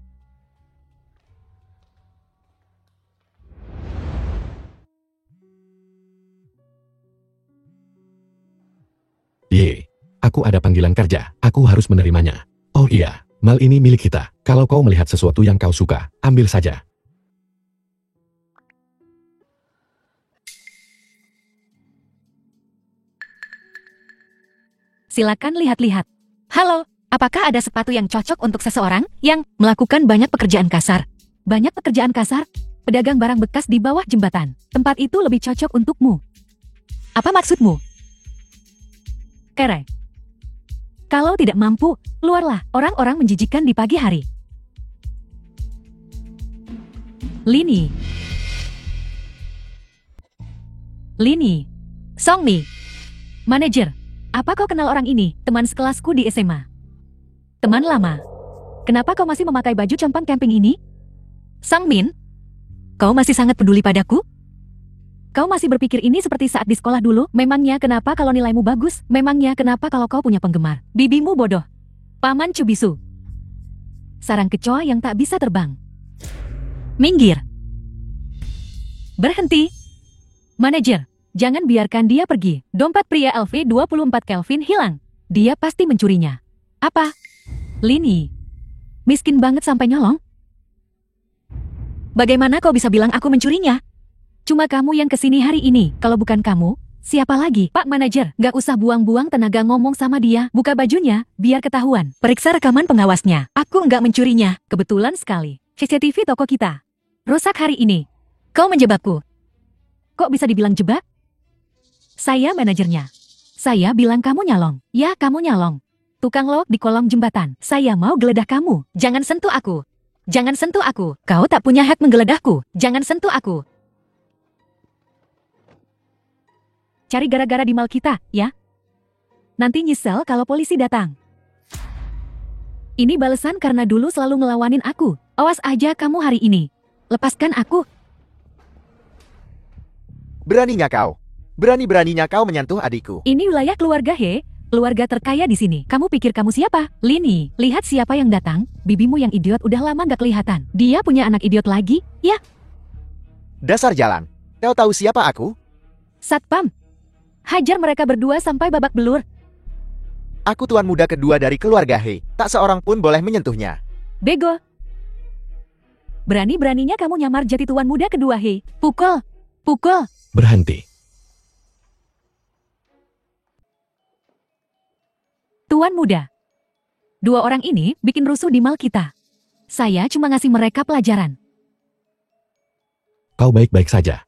Ye, aku ada panggilan kerja, aku harus menerimanya. Oh iya, mal ini milik kita. Kalau kau melihat sesuatu yang kau suka, ambil saja. Silakan lihat-lihat. Halo, apakah ada sepatu yang cocok untuk seseorang yang melakukan banyak pekerjaan kasar? Banyak pekerjaan kasar? Pedagang barang bekas di bawah jembatan. Tempat itu lebih cocok untukmu. Apa maksudmu? Kere. Kalau tidak mampu, keluarlah. Orang-orang menjijikan di pagi hari. Lini. Songmi. Manajer. Apa kau kenal orang ini? Teman sekelasku di SMA. Teman lama. Kenapa kau masih memakai baju compang camping ini? Sang Min, kau masih sangat peduli padaku? Kau masih berpikir ini seperti saat di sekolah dulu? Memangnya kenapa kalau nilaimu bagus? Memangnya kenapa kalau kau punya penggemar? Bibimu bodoh. Paman Cubisu. Sarang kecoa yang tak bisa terbang. Minggir. Berhenti. Manajer. Jangan biarkan dia pergi. Dompet pria LV24 Kelvin hilang. Dia pasti mencurinya. Apa? Lini. Miskin banget sampai nyolong? Bagaimana kau bisa bilang aku mencurinya? Cuma kamu yang kesini hari ini. Kalau bukan kamu, siapa lagi? Pak Manajer, gak usah buang-buang tenaga ngomong sama dia. Buka bajunya, biar ketahuan. Periksa rekaman pengawasnya. Aku nggak mencurinya. Kebetulan sekali. CCTV toko kita rusak hari ini. Kau menjebakku. Kok bisa dibilang jebak? Saya manajernya. Saya bilang kamu nyolong. Ya, kamu nyolong. Tukang lock di kolong jembatan. Saya mau geledah kamu. Jangan sentuh aku. Jangan sentuh aku. Kau tak punya hak menggeledahku. Jangan sentuh aku. Cari gara-gara di mal kita, ya? Nanti nyesel kalau polisi datang. Ini balasan karena dulu selalu ngelawanin aku. Awas aja kamu hari ini. Lepaskan aku. Beraninya kau. Berani-beraninya kau menyentuh adikku. Ini wilayah keluarga He, keluarga terkaya di sini. Kamu pikir kamu siapa? Lini, lihat siapa yang datang. Bibimu yang idiot udah lama gak kelihatan. Dia punya anak idiot lagi, ya? Dasar jalan. Kau tahu siapa aku? Satpam. Hajar mereka berdua sampai babak belur. Aku tuan muda kedua dari keluarga He. Tak seorang pun boleh menyentuhnya. Bego. Berani-beraninya kamu nyamar jadi tuan muda kedua He. Pukul. Pukul. Berhenti. Tuan muda. 2 orang ini bikin rusuh di mal kita. Saya cuma ngasih mereka pelajaran. Kau baik-baik saja.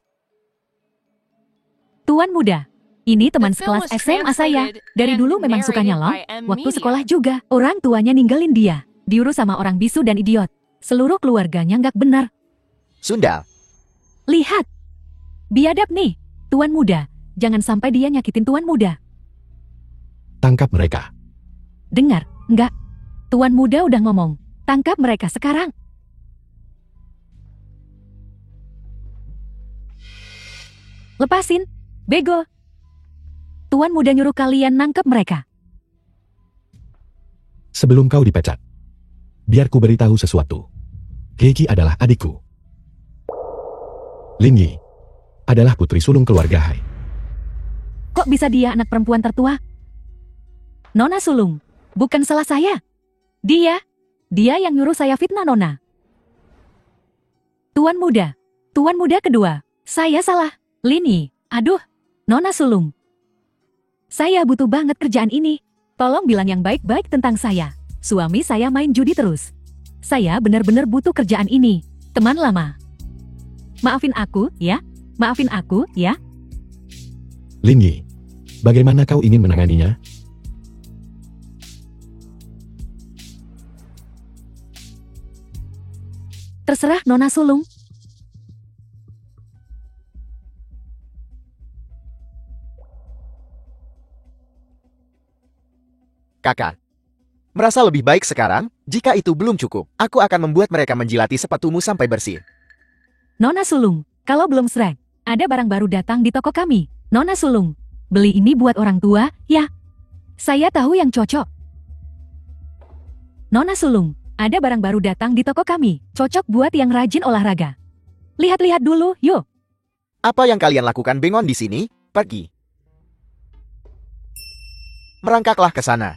Tuan muda. Ini teman The film sekelas was SMA saya. translated Dari and dulu memang suka narrated nyolong. by M Waktu Media. sekolah juga. Orang tuanya ninggalin dia. Diurus sama orang bisu dan idiot. Seluruh keluarganya nggak benar. Sundal. Lihat. Biadab nih. Tuan muda. Jangan sampai dia nyakitin tuan muda. Tangkap mereka. Dengar, enggak. Tuan muda udah ngomong. Tangkap mereka sekarang. Lepasin. Bego. Tuan muda nyuruh kalian nangkep mereka. Sebelum kau dipecat, biar ku beritahu sesuatu. Keiki adalah adikku. Lin Yi adalah putri sulung keluarga Hai. Kok bisa dia anak perempuan tertua? Nona sulung. Bukan salah saya. Dia yang nyuruh saya fitnah Nona. Tuan muda kedua. Saya salah. Lini, aduh, Nona sulung. Saya butuh banget kerjaan ini. Tolong bilang yang baik-baik tentang saya. Suami saya main judi terus. Saya benar-benar butuh kerjaan ini. Teman lama. Maafin aku, ya? Maafin aku, ya? Linyi, bagaimana kau ingin menanganinya? Terserah Nona sulung. Kakak. Merasa lebih baik sekarang? Jika itu belum cukup, aku akan membuat mereka menjilati sepatumu sampai bersih. Nona sulung, kalau belum srek, ada barang baru datang di toko kami. Nona sulung, beli ini buat orang tua, ya? Saya tahu yang cocok. Nona sulung, ada barang baru datang di toko kami. Cocok buat yang rajin olahraga. Lihat-lihat dulu, yuk. Apa yang kalian lakukan bengon di sini? Pergi. Merangkaklah ke sana.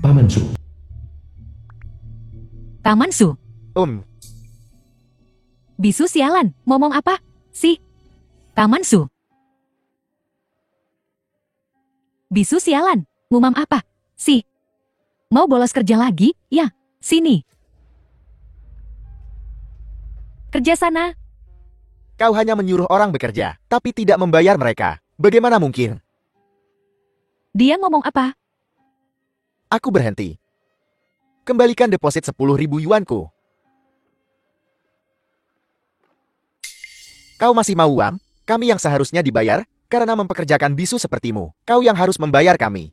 Paman Su. Paman Su, bisu sialan, ngomong apa? Sih. Paman Su. Bisu sialan, ngumam apa? Sih. Mau bolos kerja lagi? Ya, sini. Kerja sana. Kau hanya menyuruh orang bekerja, tapi tidak membayar mereka. Bagaimana mungkin? Dia ngomong apa? Aku berhenti. Kembalikan deposit 10.000 yuanku. Kau masih mau uang? Kami yang seharusnya dibayar, karena mempekerjakan bisu sepertimu. Kau yang harus membayar kami.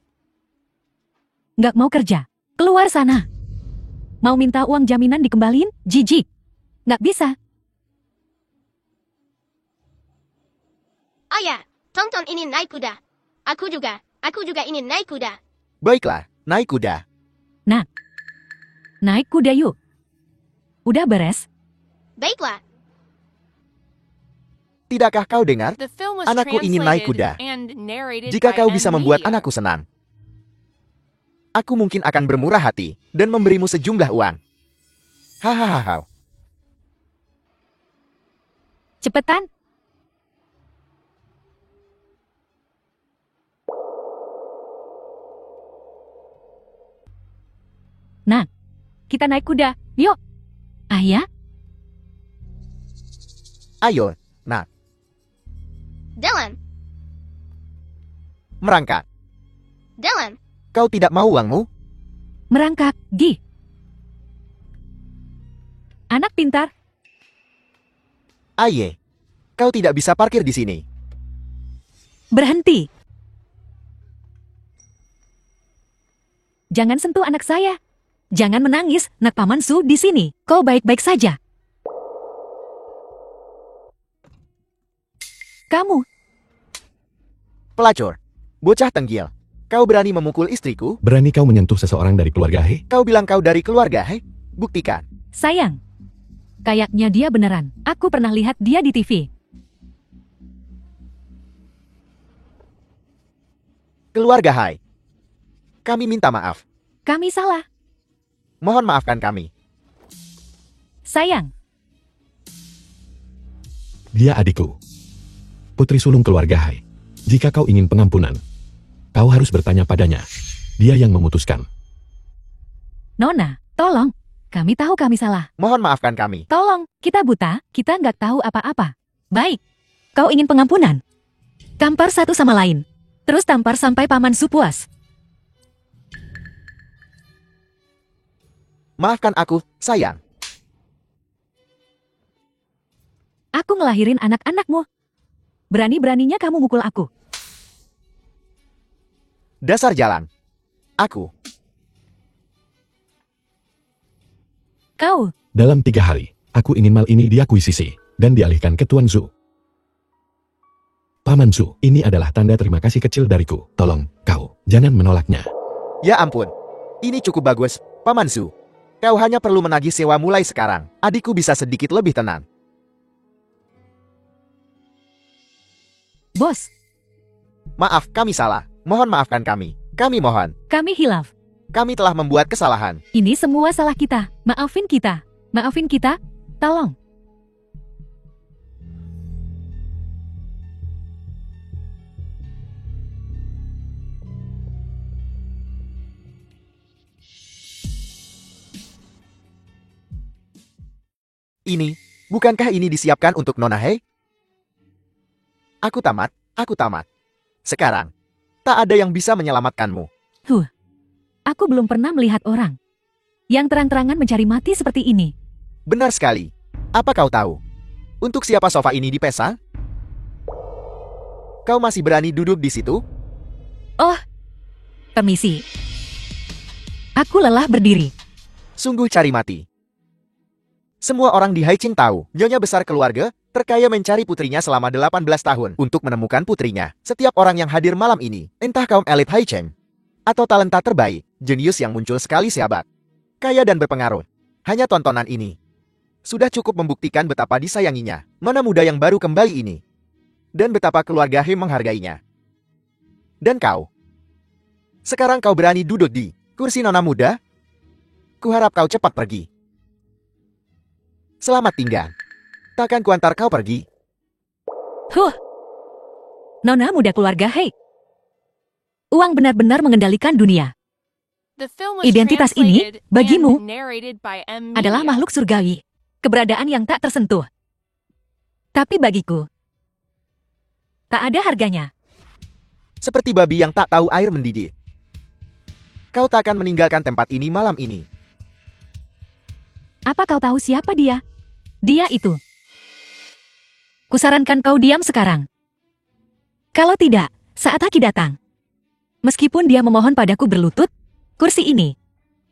Nggak mau kerja. Keluar sana. Mau minta uang jaminan dikembalin? Jijik. Nggak bisa. Ayah, tonton ini naik kuda. Aku juga ingin naik kuda. Baiklah, naik kuda. Naik kuda yuk. Udah beres? Baiklah. Tidakkah kau dengar? The film was Anakku ingin naik translated kuda. and narrated Jika by kau bisa N membuat Media. anakku senang, aku mungkin akan bermurah hati dan memberimu sejumlah uang. Hahaha. Cepetan. Nah, kita naik kuda. Yuk. Ayah, Ayo, nak, Dalam. merangkak. Dalam. Kau tidak mau uangmu? merangkak. Gi. Anak pintar. Aye. Kau tidak bisa parkir di sini. Berhenti. Jangan sentuh anak saya. Jangan menangis, nak Paman Su di sini. Kau baik-baik saja. Kamu, Pelacur. Bocah tenggil. Kau berani memukul istriku? Berani kau menyentuh seseorang dari keluarga He? Kau bilang kau dari keluarga, hei? Buktikan. sayang. Kayaknya dia beneran. Aku pernah lihat dia di TV. Keluarga hai. Kami minta maaf. Kami salah. Mohon maafkan kami. Sayang, Dia adikku. Putri sulung keluarga Hai. Jika kau ingin pengampunan, kau harus bertanya padanya. Dia yang memutuskan. Nona, tolong. Kami tahu kami salah. Mohon maafkan kami. Tolong, kita buta, kita nggak tahu apa-apa. Baik, kau ingin pengampunan? Tampar satu sama lain. Terus tampar sampai Paman Su puas. Maafkan aku, sayang. Aku ngelahirin anak-anakmu. Berani-beraninya kamu mukul aku. Dasar jalan. Aku. Kau, Dalam 3 hari, aku ingin mal ini diakuisisi dan dialihkan ke Tuan Su. Paman Su, ini adalah tanda terima kasih kecil dariku. Tolong, kau, jangan menolaknya. Ya ampun. Ini cukup bagus, Paman Su. Kau hanya perlu menagih sewa mulai sekarang. Adikku bisa sedikit lebih tenang. Bos, Maaf, kami salah. Mohon maafkan kami. Kami mohon. kami hilaf. Kami telah membuat kesalahan. Ini semua salah kita. Maafin kita. Maafin kita. Tolong. Ini, bukankah ini disiapkan untuk Nona Hei? Aku tamat. Sekarang, tak ada yang bisa menyelamatkanmu. Aku belum pernah melihat orang yang terang-terangan mencari mati seperti ini. Benar sekali. Apa kau tahu? Untuk siapa sofa ini dipesang? Kau masih berani duduk di situ? Permisi. Aku lelah berdiri. Sungguh cari mati. Semua orang di Haiqing tahu, nyonya besar keluarga, terkaya mencari putrinya selama 18 tahun untuk menemukan putrinya. Setiap orang yang hadir malam ini, entah kaum elit Haiqing, atau talenta terbaik, jenius yang muncul sekali seabad, kaya dan berpengaruh. Hanya tontonan ini sudah cukup membuktikan betapa disayanginya nona muda yang baru kembali ini, dan betapa keluarga He menghargainya. Dan kau, sekarang kau berani duduk di kursi nona muda? Kuharap kau cepat pergi. Selamat tinggal. Takkan kuantar kau pergi. Nona muda keluarga Hei. Uang benar-benar mengendalikan dunia. The film was Identitas ini, translated bagimu, and narrated by M. Adalah Media. makhluk surgawi. Keberadaan yang tak tersentuh. Tapi bagiku, tak ada harganya. Seperti babi yang tak tahu air mendidih. Kau takkan meninggalkan tempat ini malam ini. Apa kau tahu siapa dia? Dia itu. Kusarankan kau diam sekarang. Kalau tidak, saat Haki datang. Meskipun dia memohon padaku berlutut, kursi ini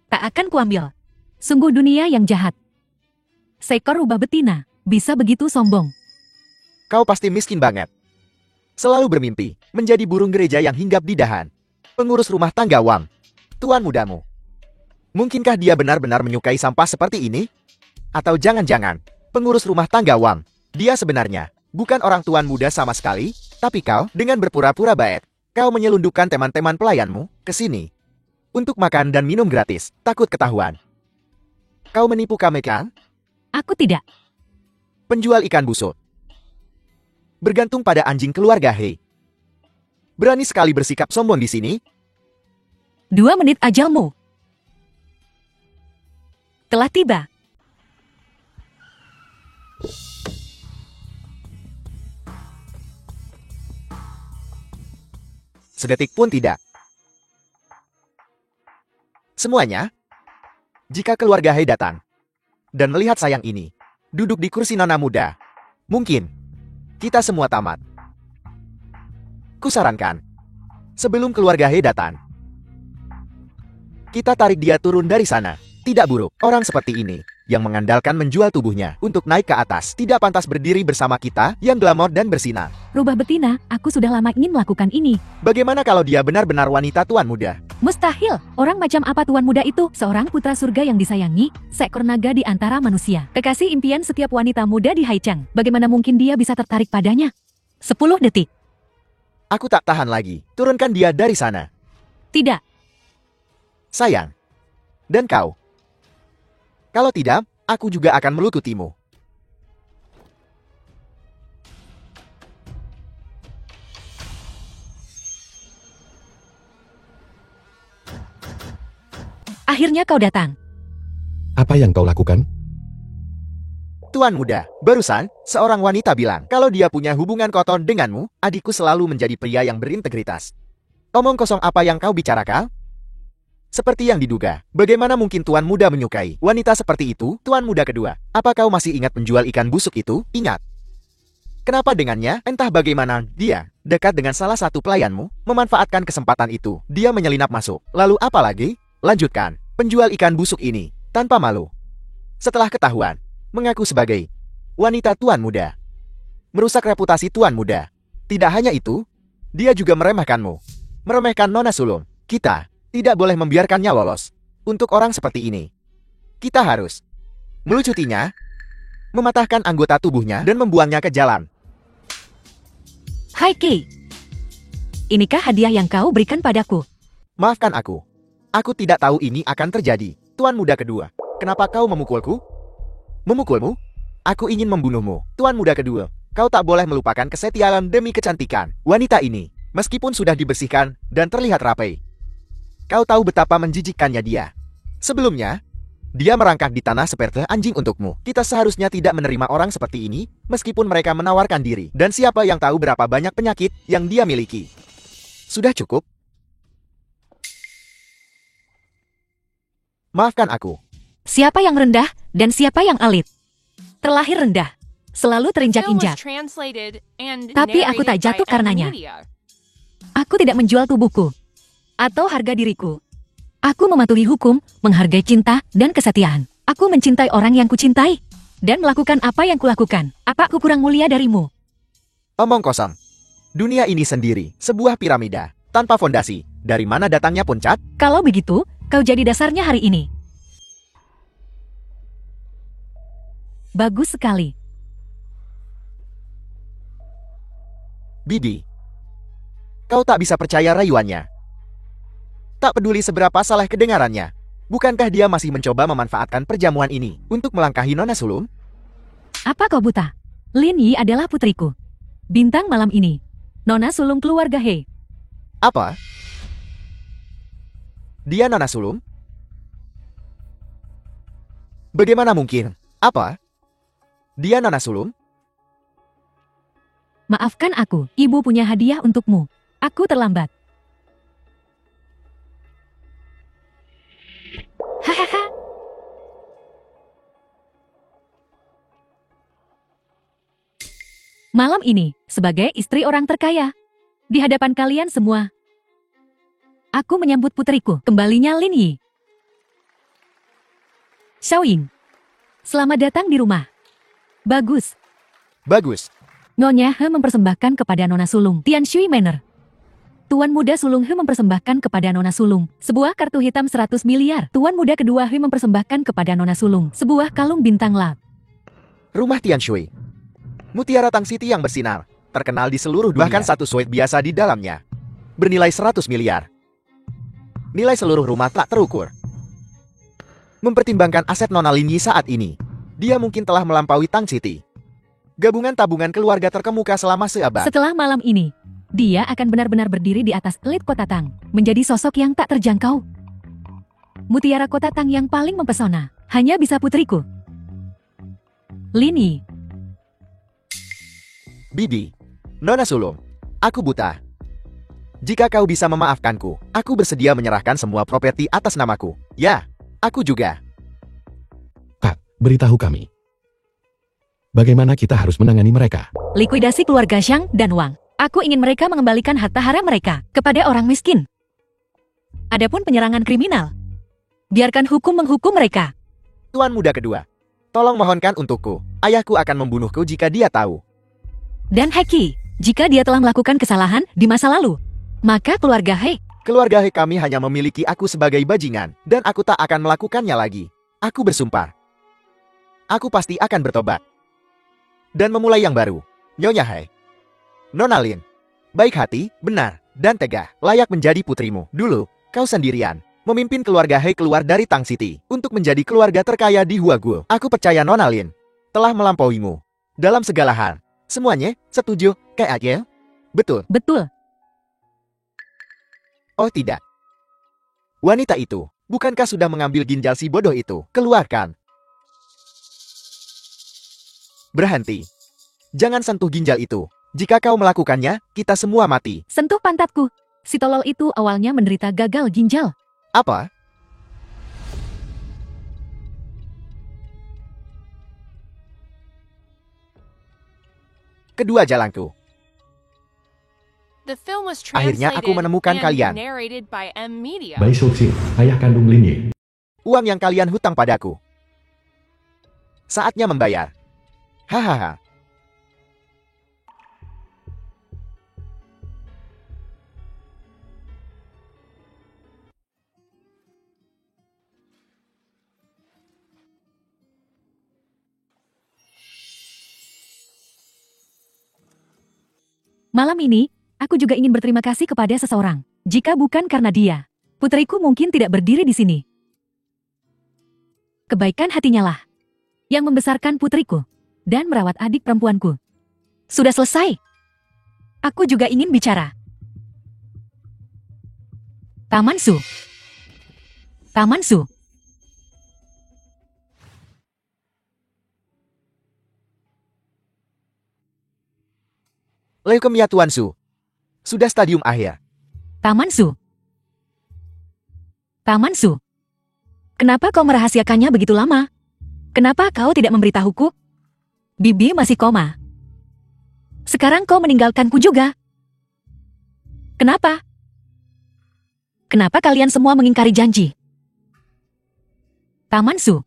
tak akan kuambil. Sungguh dunia yang jahat. Seekor rubah betina bisa begitu sombong. Kau pasti miskin banget. Selalu bermimpi menjadi burung gereja yang hinggap di dahan. Pengurus rumah tangga Wang. Tuan mudamu. Mungkinkah dia benar-benar menyukai sampah seperti ini? Atau jangan-jangan, pengurus rumah tangga Wang, dia sebenarnya bukan orang tuan muda sama sekali, tapi kau, dengan berpura-pura baik, kau menyelundupkan teman-teman pelayanmu ke sini untuk makan dan minum gratis, takut ketahuan. Kau menipu kami kan? Aku tidak. Penjual ikan busuk. Bergantung pada anjing keluarga Hei. Berani sekali bersikap sombong di sini? 2 menit ajalmu telah tiba. Sedetik pun tidak. Semuanya, jika keluarga Hei datang dan melihat sayang ini duduk di kursi nona muda, mungkin kita semua tamat. Kusarankan, sebelum keluarga Hei datang, kita tarik dia turun dari sana. Tidak buruk, orang seperti ini yang mengandalkan menjual tubuhnya untuk naik ke atas tidak pantas berdiri bersama kita yang glamor dan bersinar. Rubah betina, aku sudah lama ingin melakukan ini. Bagaimana kalau dia benar-benar wanita tuan muda? Mustahil. Orang macam apa tuan muda itu? Seorang putra surga yang disayangi, seekor naga di antara manusia. Kekasih impian setiap wanita muda di Haichang. Bagaimana mungkin dia bisa tertarik padanya? 10 detik. Aku tak tahan lagi. Turunkan dia dari sana. Tidak. Sayang. Dan kau. Kalau tidak, aku juga akan melukutimu. Akhirnya kau datang. Apa yang kau lakukan? Tuan muda, barusan, seorang wanita bilang, kalau dia punya hubungan kotor denganmu, adikku selalu menjadi pria yang berintegritas. Omong kosong apa yang kau bicarakan? Seperti yang diduga, bagaimana mungkin tuan muda menyukai wanita seperti itu? Tuan muda kedua, apa kau masih ingat penjual ikan busuk itu? Ingat. Kenapa dengannya? Entah bagaimana, dia dekat dengan salah satu pelayanmu, memanfaatkan kesempatan itu. Dia menyelinap masuk. Lalu apa lagi? Lanjutkan. Penjual ikan busuk ini, tanpa malu. Setelah ketahuan, mengaku sebagai wanita tuan muda. Merusak reputasi tuan muda. Tidak hanya itu, dia juga meremehkanmu. Meremehkan Nona Sulung. Kita tidak boleh membiarkannya lolos. Untuk orang seperti ini, Kita harus melucutinya, mematahkan anggota tubuhnya, dan membuangnya ke jalan. Hai Kei. Inikah hadiah yang kau berikan padaku? Maafkan aku. Aku tidak tahu ini akan terjadi. Tuan muda kedua, kenapa kau memukulku? Memukulmu? Aku ingin membunuhmu. Tuan muda kedua, kau tak boleh melupakan kesetiaan demi kecantikan wanita ini, meskipun sudah dibersihkan dan terlihat rapi. Kau tahu betapa menjijikkannya dia. Sebelumnya, dia merangkak di tanah seperti anjing untukmu. Kita seharusnya tidak menerima orang seperti ini, meskipun mereka menawarkan diri. Dan siapa yang tahu berapa banyak penyakit yang dia miliki. Sudah cukup? Maafkan aku. Siapa yang rendah dan siapa yang alit? Terlahir rendah, selalu Film was terinjak-injak. translated and Tapi aku tak narrated jatuh by karenanya. M-Media. Aku tidak menjual tubuhku atau harga diriku. Aku mematuhi hukum, menghargai cinta dan kesetiaan. Aku mencintai orang yang kucintai dan melakukan apa yang kulakukan. Apa aku kurang mulia darimu? Omong kosong. Dunia ini sendiri, sebuah piramida, tanpa fondasi. Dari mana datangnya puncak? Kalau begitu, kau jadi dasarnya hari ini. Bagus sekali. Bibi. Kau tak bisa percaya rayuannya. Tak peduli seberapa salah kedengarannya. Bukankah dia masih mencoba memanfaatkan perjamuan ini untuk melangkahi Nona Sulung? Apa kau buta? Lin Yi adalah putriku. Bintang malam ini. Nona sulung keluarga He. Apa? Dia Nona Sulung? Bagaimana mungkin? Apa? Dia Nona Sulung? Maafkan aku, ibu punya hadiah untukmu. Aku terlambat. Hahaha. Malam ini, sebagai istri orang terkaya, di hadapan kalian semua, aku menyambut putriku, kembalinya Lin Yi. Xiaoying, selamat datang di rumah. Bagus. Bagus. Nyonya He mempersembahkan kepada Nona Sulung, Tian Shui Manor. Tuan muda sulung He mempersembahkan kepada Nona Sulung sebuah kartu hitam 100 miliar. Tuan muda kedua He mempersembahkan kepada Nona Sulung sebuah kalung bintang lap. Rumah Tian Shui. Mutiara Tang City yang bersinar, terkenal di seluruh dunia. Bahkan satu suite biasa di dalamnya. Bernilai 100 miliar. Nilai seluruh rumah tak terukur. Mempertimbangkan aset Nona Lin Yi saat ini, dia mungkin telah melampaui Tang City. Gabungan tabungan keluarga terkemuka selama seabad. Setelah malam ini, dia akan benar-benar berdiri di atas elit Kota Tang, menjadi sosok yang tak terjangkau. Mutiara Kota Tang yang paling mempesona, hanya bisa putriku. Lin Yi. Bibi, Nona Sulung, aku buta. Jika kau bisa memaafkanku, aku bersedia menyerahkan semua properti atas namaku. Ya, aku juga. Kak, beritahu kami. Bagaimana kita harus menangani mereka? Likuidasi keluarga Xiang dan Wang. Aku ingin mereka mengembalikan harta haram mereka kepada orang miskin. Adapun penyerangan kriminal, biarkan hukum menghukum mereka. Tuan muda kedua, tolong mohonkan untukku. Ayahku akan membunuhku jika dia tahu. Dan Heki, jika dia telah melakukan kesalahan di masa lalu, maka keluarga He. Keluarga He kami hanya memiliki aku sebagai bajingan, dan aku tak akan melakukannya lagi. Aku bersumpah. Aku pasti akan bertobat. Dan memulai yang baru. Nyonya He. Nona Lin. Baik hati, benar, dan tegah, layak menjadi putrimu. Dulu, kau sendirian, memimpin keluarga He keluar dari Tang City, untuk menjadi keluarga terkaya di Huaguo. Aku percaya Nona Lin telah melampauimu. Dalam segala hal. Semuanya, setuju, kayaknya? Betul. Betul. Oh tidak. Wanita itu, bukankah sudah mengambil ginjal si bodoh itu? Keluarkan. Berhenti. Jangan sentuh ginjal itu. Jika kau melakukannya, kita semua mati. Sentuh pantatku. Si tolol itu awalnya menderita gagal ginjal. Apa? Kedua jalanku. The film was Akhirnya aku translated menemukan and kalian. narrated by M-Media. Bai Shouxin, ayah kandung Lin Yi. Uang yang kalian hutang padaku. Saatnya membayar. Hahaha. Malam ini, aku juga ingin berterima kasih kepada seseorang. Jika bukan karena dia, putriku mungkin tidak berdiri di sini. Kebaikan hatinya lah yang membesarkan putriku dan merawat adik perempuanku. Sudah selesai. Aku juga ingin bicara. Taman Su. Taman Su. Leukemia Tuan Su. Sudah stadium akhir. Taman Su. Taman Su. Kenapa kau merahasiakannya begitu lama? Kenapa kau tidak memberitahuku? Bibi masih koma. Sekarang kau meninggalkanku juga. Kenapa? Kenapa kalian semua mengingkari janji? Taman Su.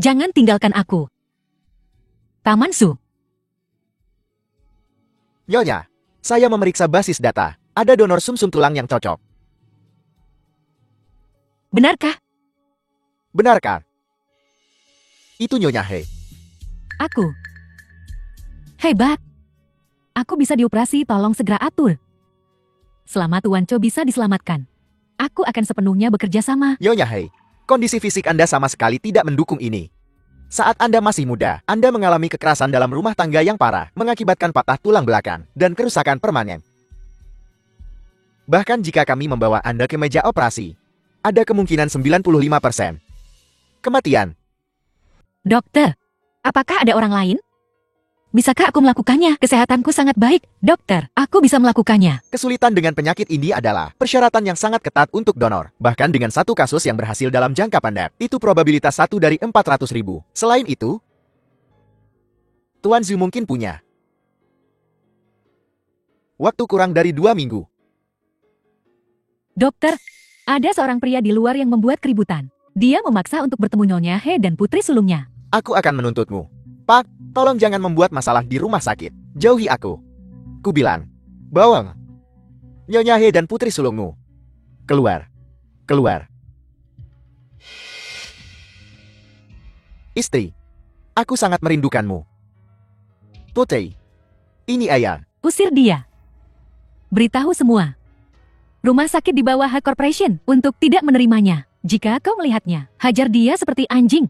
Jangan tinggalkan aku. Taman Su. Nyonya, saya memeriksa basis data. Ada donor sumsum tulang yang cocok. Benarkah? Benarkah? Itu Nyonya He. Aku. Hebat. Aku bisa dioperasi, tolong segera atur. Selama Tuan Cho bisa diselamatkan, aku akan sepenuhnya bekerja sama. Nyonya He, kondisi fisik Anda sama sekali tidak mendukung ini. Saat Anda masih muda, Anda mengalami kekerasan dalam rumah tangga yang parah, mengakibatkan patah tulang belakang dan kerusakan permanen. Bahkan jika kami membawa Anda ke meja operasi, ada kemungkinan 95% kematian. Dokter, apakah ada orang lain? Bisakah aku melakukannya? Kesehatanku sangat baik, dokter. Aku bisa melakukannya. Kesulitan dengan penyakit ini adalah persyaratan yang sangat ketat untuk donor. Bahkan dengan satu kasus yang berhasil dalam jangka pendek, itu probabilitas 1 dari 400.000. Selain itu, Tuan Zhu mungkin punya waktu kurang dari 2 minggu. Dokter, ada seorang pria di luar yang membuat keributan. Dia memaksa untuk bertemu Nyonya He dan putri sulungnya. Aku akan menuntutmu. Pak, tolong jangan membuat masalah di rumah sakit. Jauhi aku. Ku bilang. Bawang. Nyonya He dan putri sulungmu. Keluar. Keluar. Istri. Aku sangat merindukanmu. Putri. Ini ayah. Usir dia. Beritahu semua. Rumah sakit di bawah Hak Corporation untuk tidak menerimanya. Jika kau melihatnya, hajar dia seperti anjing.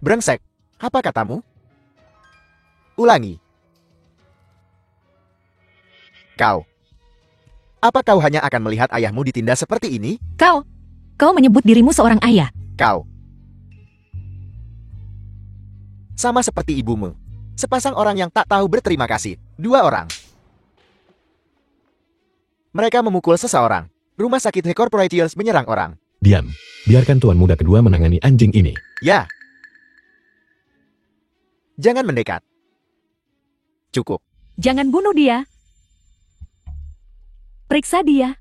Brengsek. Apa katamu? Ulangi. Kau. Apa kau hanya akan melihat ayahmu ditindas seperti ini? Kau menyebut dirimu seorang ayah. Kau. Sama seperti ibumu. Sepasang orang yang tak tahu berterima kasih. 2 orang. Mereka memukul seseorang. Rumah sakit He Corporations menyerang orang. Diam. Biarkan tuan muda kedua menangani anjing ini. Ya. Jangan mendekat. Cukup. Jangan bunuh dia. Periksa dia.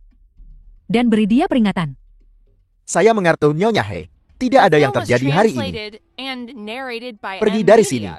Dan beri dia peringatan. Saya mengerti Nyonya He. Tidak ada yang Film was terjadi hari ini. translated and narrated by Pergi M dari Media. sini.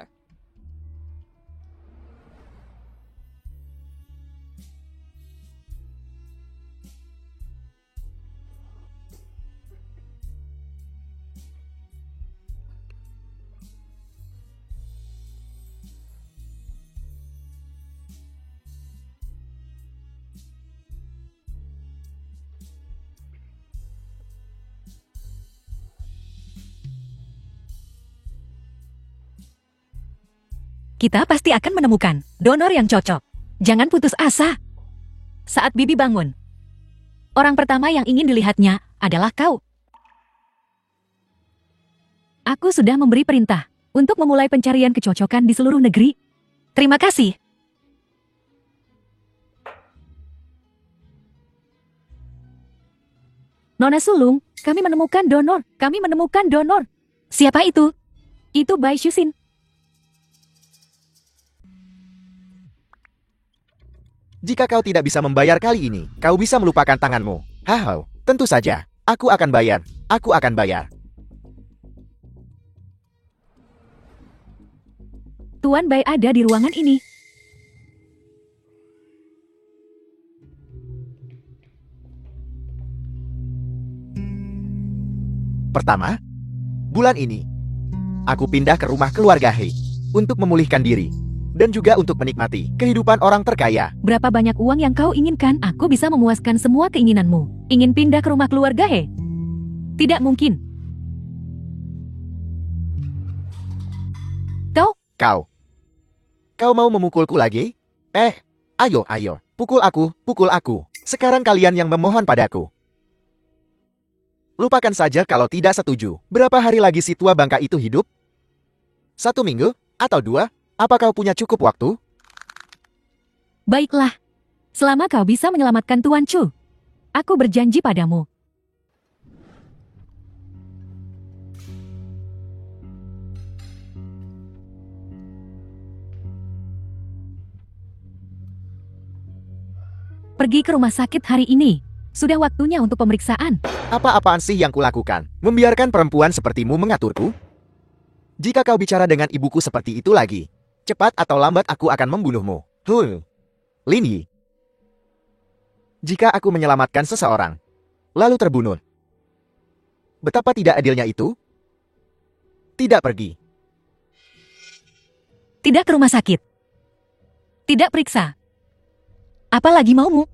Kita pasti akan menemukan donor yang cocok. Jangan putus asa. Saat Bibi bangun, orang pertama yang ingin dilihatnya adalah kau. Aku sudah memberi perintah untuk memulai pencarian kecocokan di seluruh negeri. Terima kasih. Nona Sulung, kami menemukan donor. Kami menemukan donor. Siapa itu? Itu Bai Shusin. Jika kau tidak bisa membayar kali ini, kau bisa melupakan tanganmu. Hahau, tentu saja. Aku akan bayar. Aku akan bayar. Tuan Bai ada di ruangan ini. Pertama, bulan ini, aku pindah ke rumah keluarga He untuk memulihkan diri. dan juga untuk menikmati kehidupan orang terkaya. Berapa banyak uang yang kau inginkan? Aku bisa memuaskan semua keinginanmu. Ingin pindah ke rumah keluarga, he? Tidak mungkin. Kau mau memukulku lagi? Ayo, pukul aku. Sekarang kalian yang memohon padaku. Lupakan saja kalau tidak setuju. Berapa hari lagi si tua bangka itu hidup? 1 minggu? Atau 2? Apa kau punya cukup waktu? Baiklah. Selama kau bisa menyelamatkan Tuan Chu, aku berjanji padamu. Pergi ke rumah sakit hari ini. Sudah waktunya untuk pemeriksaan. Apa-apaan sih yang kulakukan? Membiarkan perempuan sepertimu mengaturku? Jika kau bicara dengan ibuku seperti itu lagi, cepat atau lambat aku akan membunuhmu. Lin Yi. Jika aku menyelamatkan seseorang, lalu terbunuh, betapa tidak adilnya itu? Tidak pergi. Tidak ke rumah sakit. Tidak periksa. Apalagi maumu?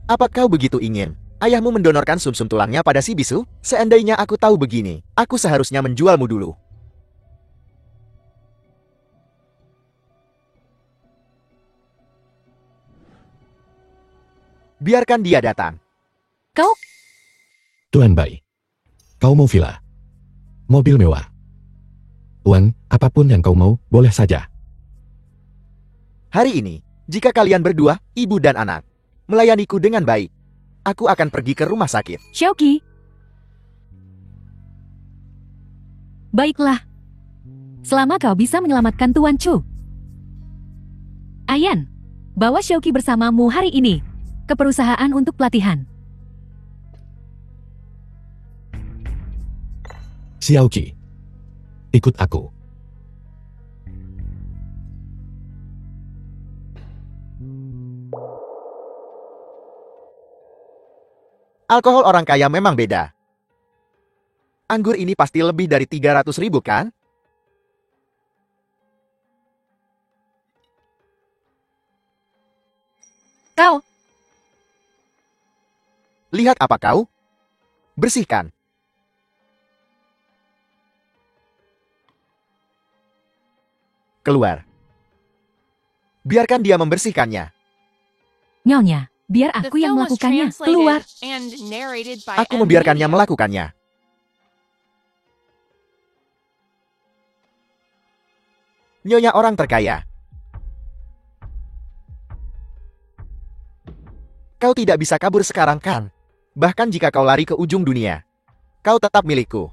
Apa kau begitu ingin ayahmu mendonorkan sumsum tulangnya pada si bisu? Seandainya aku tahu begini, aku seharusnya menjualmu dulu. Biarkan dia datang. Kau? Tuan Bai, kau mau villa, mobil mewah, uang, apapun yang kau mau, boleh saja. Hari ini, jika kalian berdua, ibu dan anak, melayaniku dengan baik, aku akan pergi ke rumah sakit. Xiaoqi. Baiklah. Selama kau bisa menyelamatkan Tuan Chu. Ayan, bawa Xiaoqi bersamamu hari ini ke perusahaan untuk pelatihan. Xiaoqi, ikut aku. Alkohol orang kaya memang beda. Anggur ini pasti lebih dari 300.000 kan? Kau? Lihat apa kau? Bersihkan. Keluar. Biarkan dia membersihkannya. Nyonya, biar The aku yang film was melakukannya. translated Keluar. and narrated by Aku M. membiarkannya Media. melakukannya. Nyonya orang terkaya. Kau tidak bisa kabur sekarang kan? Bahkan jika kau lari ke ujung dunia, kau tetap milikku.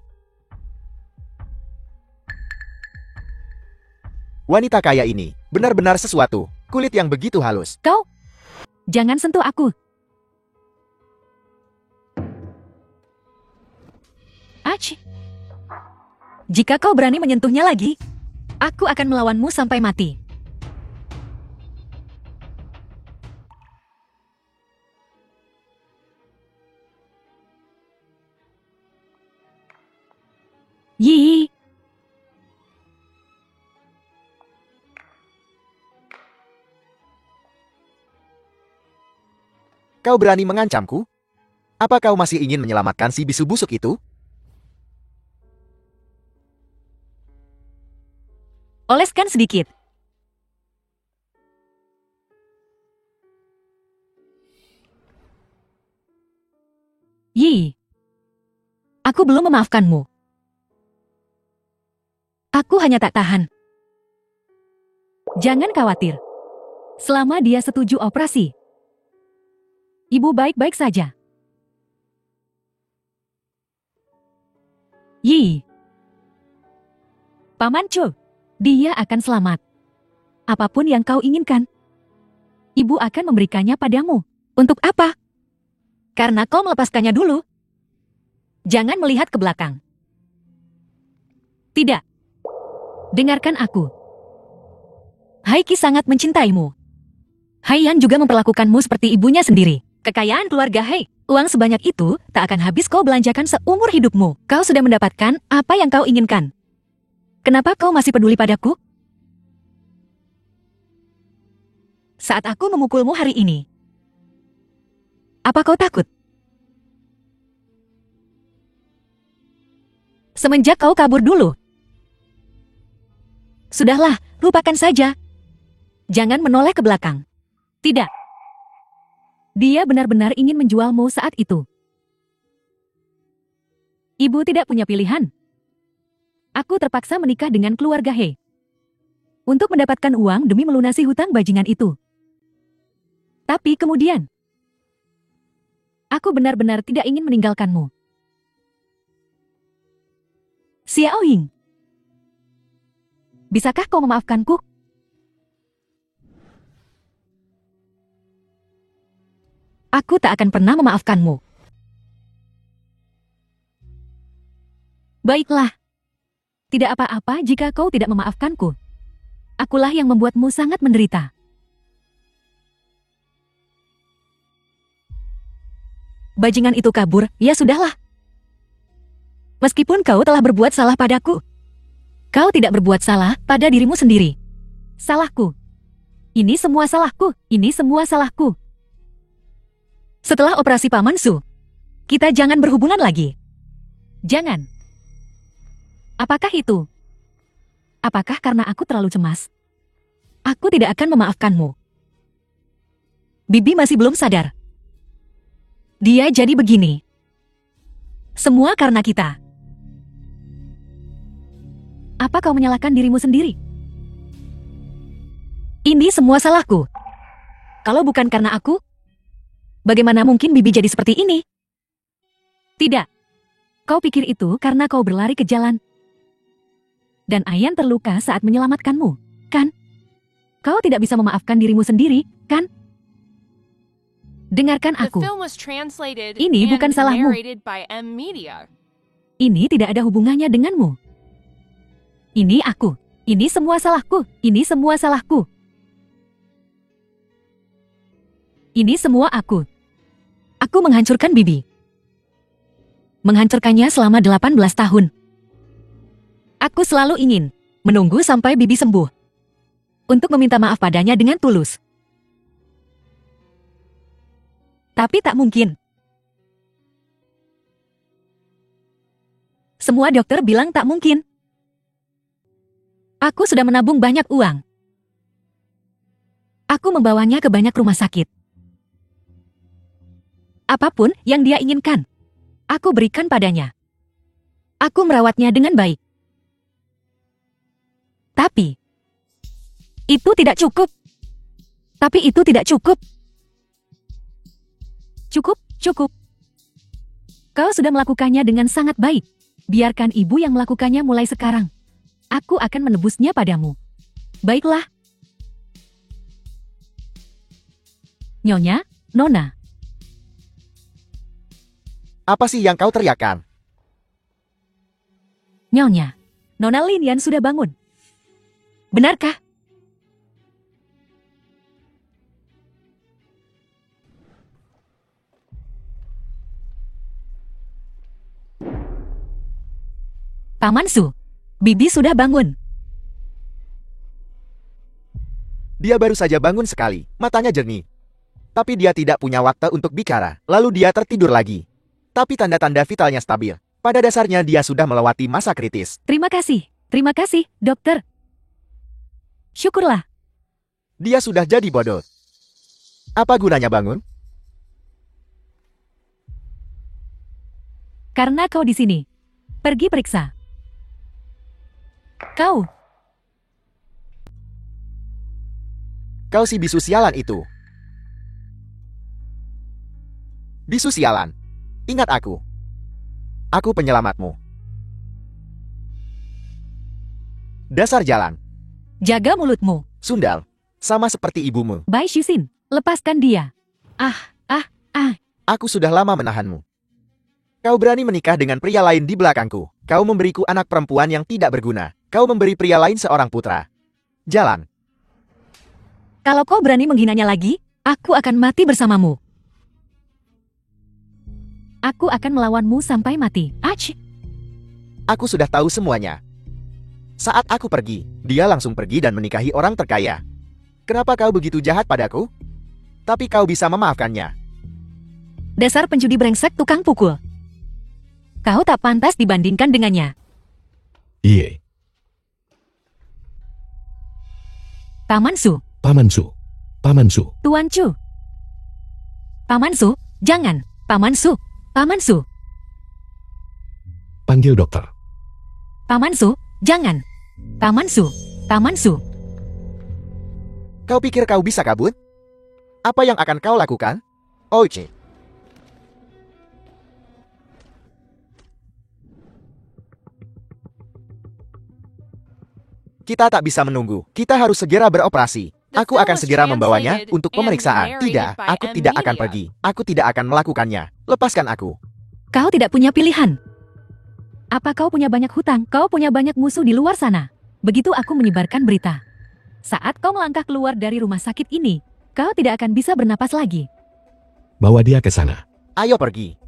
Wanita kaya ini benar-benar sesuatu. Kulit yang begitu halus. Kau? Jangan sentuh aku. Ach. Jika kau berani menyentuhnya lagi, aku akan melawanmu sampai mati. Yi. Kau berani mengancamku? Apa kau masih ingin menyelamatkan si bisu busuk itu? Oleskan sedikit. Yi. Aku belum memaafkanmu. Aku hanya tak tahan. Jangan khawatir. Selama dia setuju operasi, ibu baik-baik saja. Yi. Paman Chu, dia akan selamat. Apapun yang kau inginkan, ibu akan memberikannya padamu. Untuk apa? Karena kau melepaskannya dulu. Jangan melihat ke belakang. Tidak. Dengarkan aku. Haiki sangat mencintaimu. Haiyan juga memperlakukanmu seperti ibunya sendiri. Kekayaan keluarga Hei, uang sebanyak itu tak akan habis kau belanjakan seumur hidupmu. Kau sudah mendapatkan apa yang kau inginkan. Kenapa kau masih peduli padaku? Saat aku memukulmu hari ini, apa kau takut? Semenjak kau kabur dulu. Sudahlah, lupakan saja. Jangan menoleh ke belakang. Tidak. Dia benar-benar ingin menjualmu saat itu. Ibu tidak punya pilihan. Aku terpaksa menikah dengan keluarga He. Untuk mendapatkan uang demi melunasi hutang bajingan itu. Tapi kemudian, aku benar-benar tidak ingin meninggalkanmu. Xiao Ying, bisakah kau memaafkanku? Aku tak akan pernah memaafkanmu. Baiklah. Tidak apa-apa jika kau tidak memaafkanku. Akulah yang membuatmu sangat menderita. Bajingan itu kabur, ya sudahlah. Meskipun kau telah berbuat salah padaku, kau tidak berbuat salah pada dirimu sendiri. Salahku. Ini semua salahku, ini semua salahku. Setelah operasi Paman Su, kita jangan berhubungan lagi. Jangan. Apakah itu? Apakah karena aku terlalu cemas? Aku tidak akan memaafkanmu. Bibi masih belum sadar. Dia jadi begini. Semua karena kita. Apa kau menyalahkan dirimu sendiri? Ini semua salahku. Kalau bukan karena aku, bagaimana mungkin Bibi jadi seperti ini? Tidak. Kau pikir itu karena kau berlari ke jalan. Dan Ayan terluka saat menyelamatkanmu, kan? Kau tidak bisa memaafkan dirimu sendiri, kan? Dengarkan The aku. film was translated Ini and bukan salahmu. narrated by M Media. Ini tidak ada hubungannya denganmu. Ini aku. Ini semua salahku. Ini semua salahku. Ini semua aku. Aku menghancurkan Bibi. Menghancurkannya selama 18 tahun. Aku selalu ingin menunggu sampai Bibi sembuh. Untuk meminta maaf padanya dengan tulus. Tapi tak mungkin. Semua dokter bilang tak mungkin. Aku sudah menabung banyak uang. Aku membawanya ke banyak rumah sakit. Apapun yang dia inginkan, aku berikan padanya. Aku merawatnya dengan baik. Tapi, itu tidak cukup. Tapi itu tidak cukup. Cukup. Kau sudah melakukannya dengan sangat baik. Biarkan ibu yang melakukannya mulai sekarang. Aku akan menebusnya padamu. Baiklah. Nyonya, Nona. Apa sih yang kau teriakan? Nyonya, Nona Linian sudah bangun. Benarkah? Paman Su, Bibi sudah bangun. Dia baru saja bangun sekali, matanya jernih. Tapi dia tidak punya waktu untuk bicara, lalu dia tertidur lagi. Tapi tanda-tanda vitalnya stabil. Pada dasarnya dia sudah melewati masa kritis. Terima kasih, dokter. Syukurlah. Dia sudah jadi bodoh. Apa gunanya bangun? Karena kau di sini. Pergi periksa. Kau. Kau si bisu sialan itu. Bisu sialan. Ingat aku. Aku penyelamatmu. Dasar jalan. Jaga mulutmu. Sundal. Sama seperti ibumu. Bai Shusin, lepaskan dia. Aku sudah lama menahanmu. Kau berani menikah dengan pria lain di belakangku. Kau memberiku anak perempuan yang tidak berguna. Kau memberi pria lain seorang putra. Jalan. Kalau kau berani menghinanya lagi, aku akan mati bersamamu. Aku akan melawanmu sampai mati. Ach! Aku sudah tahu semuanya. Saat aku pergi, dia langsung pergi dan menikahi orang terkaya. Kenapa kau begitu jahat padaku? Tapi kau bisa memaafkannya. Dasar penjudi brengsek tukang pukul. Kau tak pantas dibandingkan dengannya. Iye, Paman Su, Paman Su. Paman Su. Tuan Chu. Paman Su, jangan. Paman Su, Paman Su. Panggil dokter. Paman Su, jangan. Paman Su, Paman Su. Kau pikir kau bisa kabur? Apa yang akan kau lakukan? Oce. Kita tak bisa menunggu. Kita harus segera beroperasi. Aku akan segera membawanya untuk pemeriksaan. Tidak, aku tidak akan pergi. Aku tidak akan melakukannya. Lepaskan aku. Kau tidak punya pilihan. Apa kau punya banyak hutang? Kau punya banyak musuh di luar sana. Begitu aku menyebarkan berita. Saat kau melangkah keluar dari rumah sakit ini, kau tidak akan bisa bernapas lagi. Bawa dia ke sana. Ayo pergi.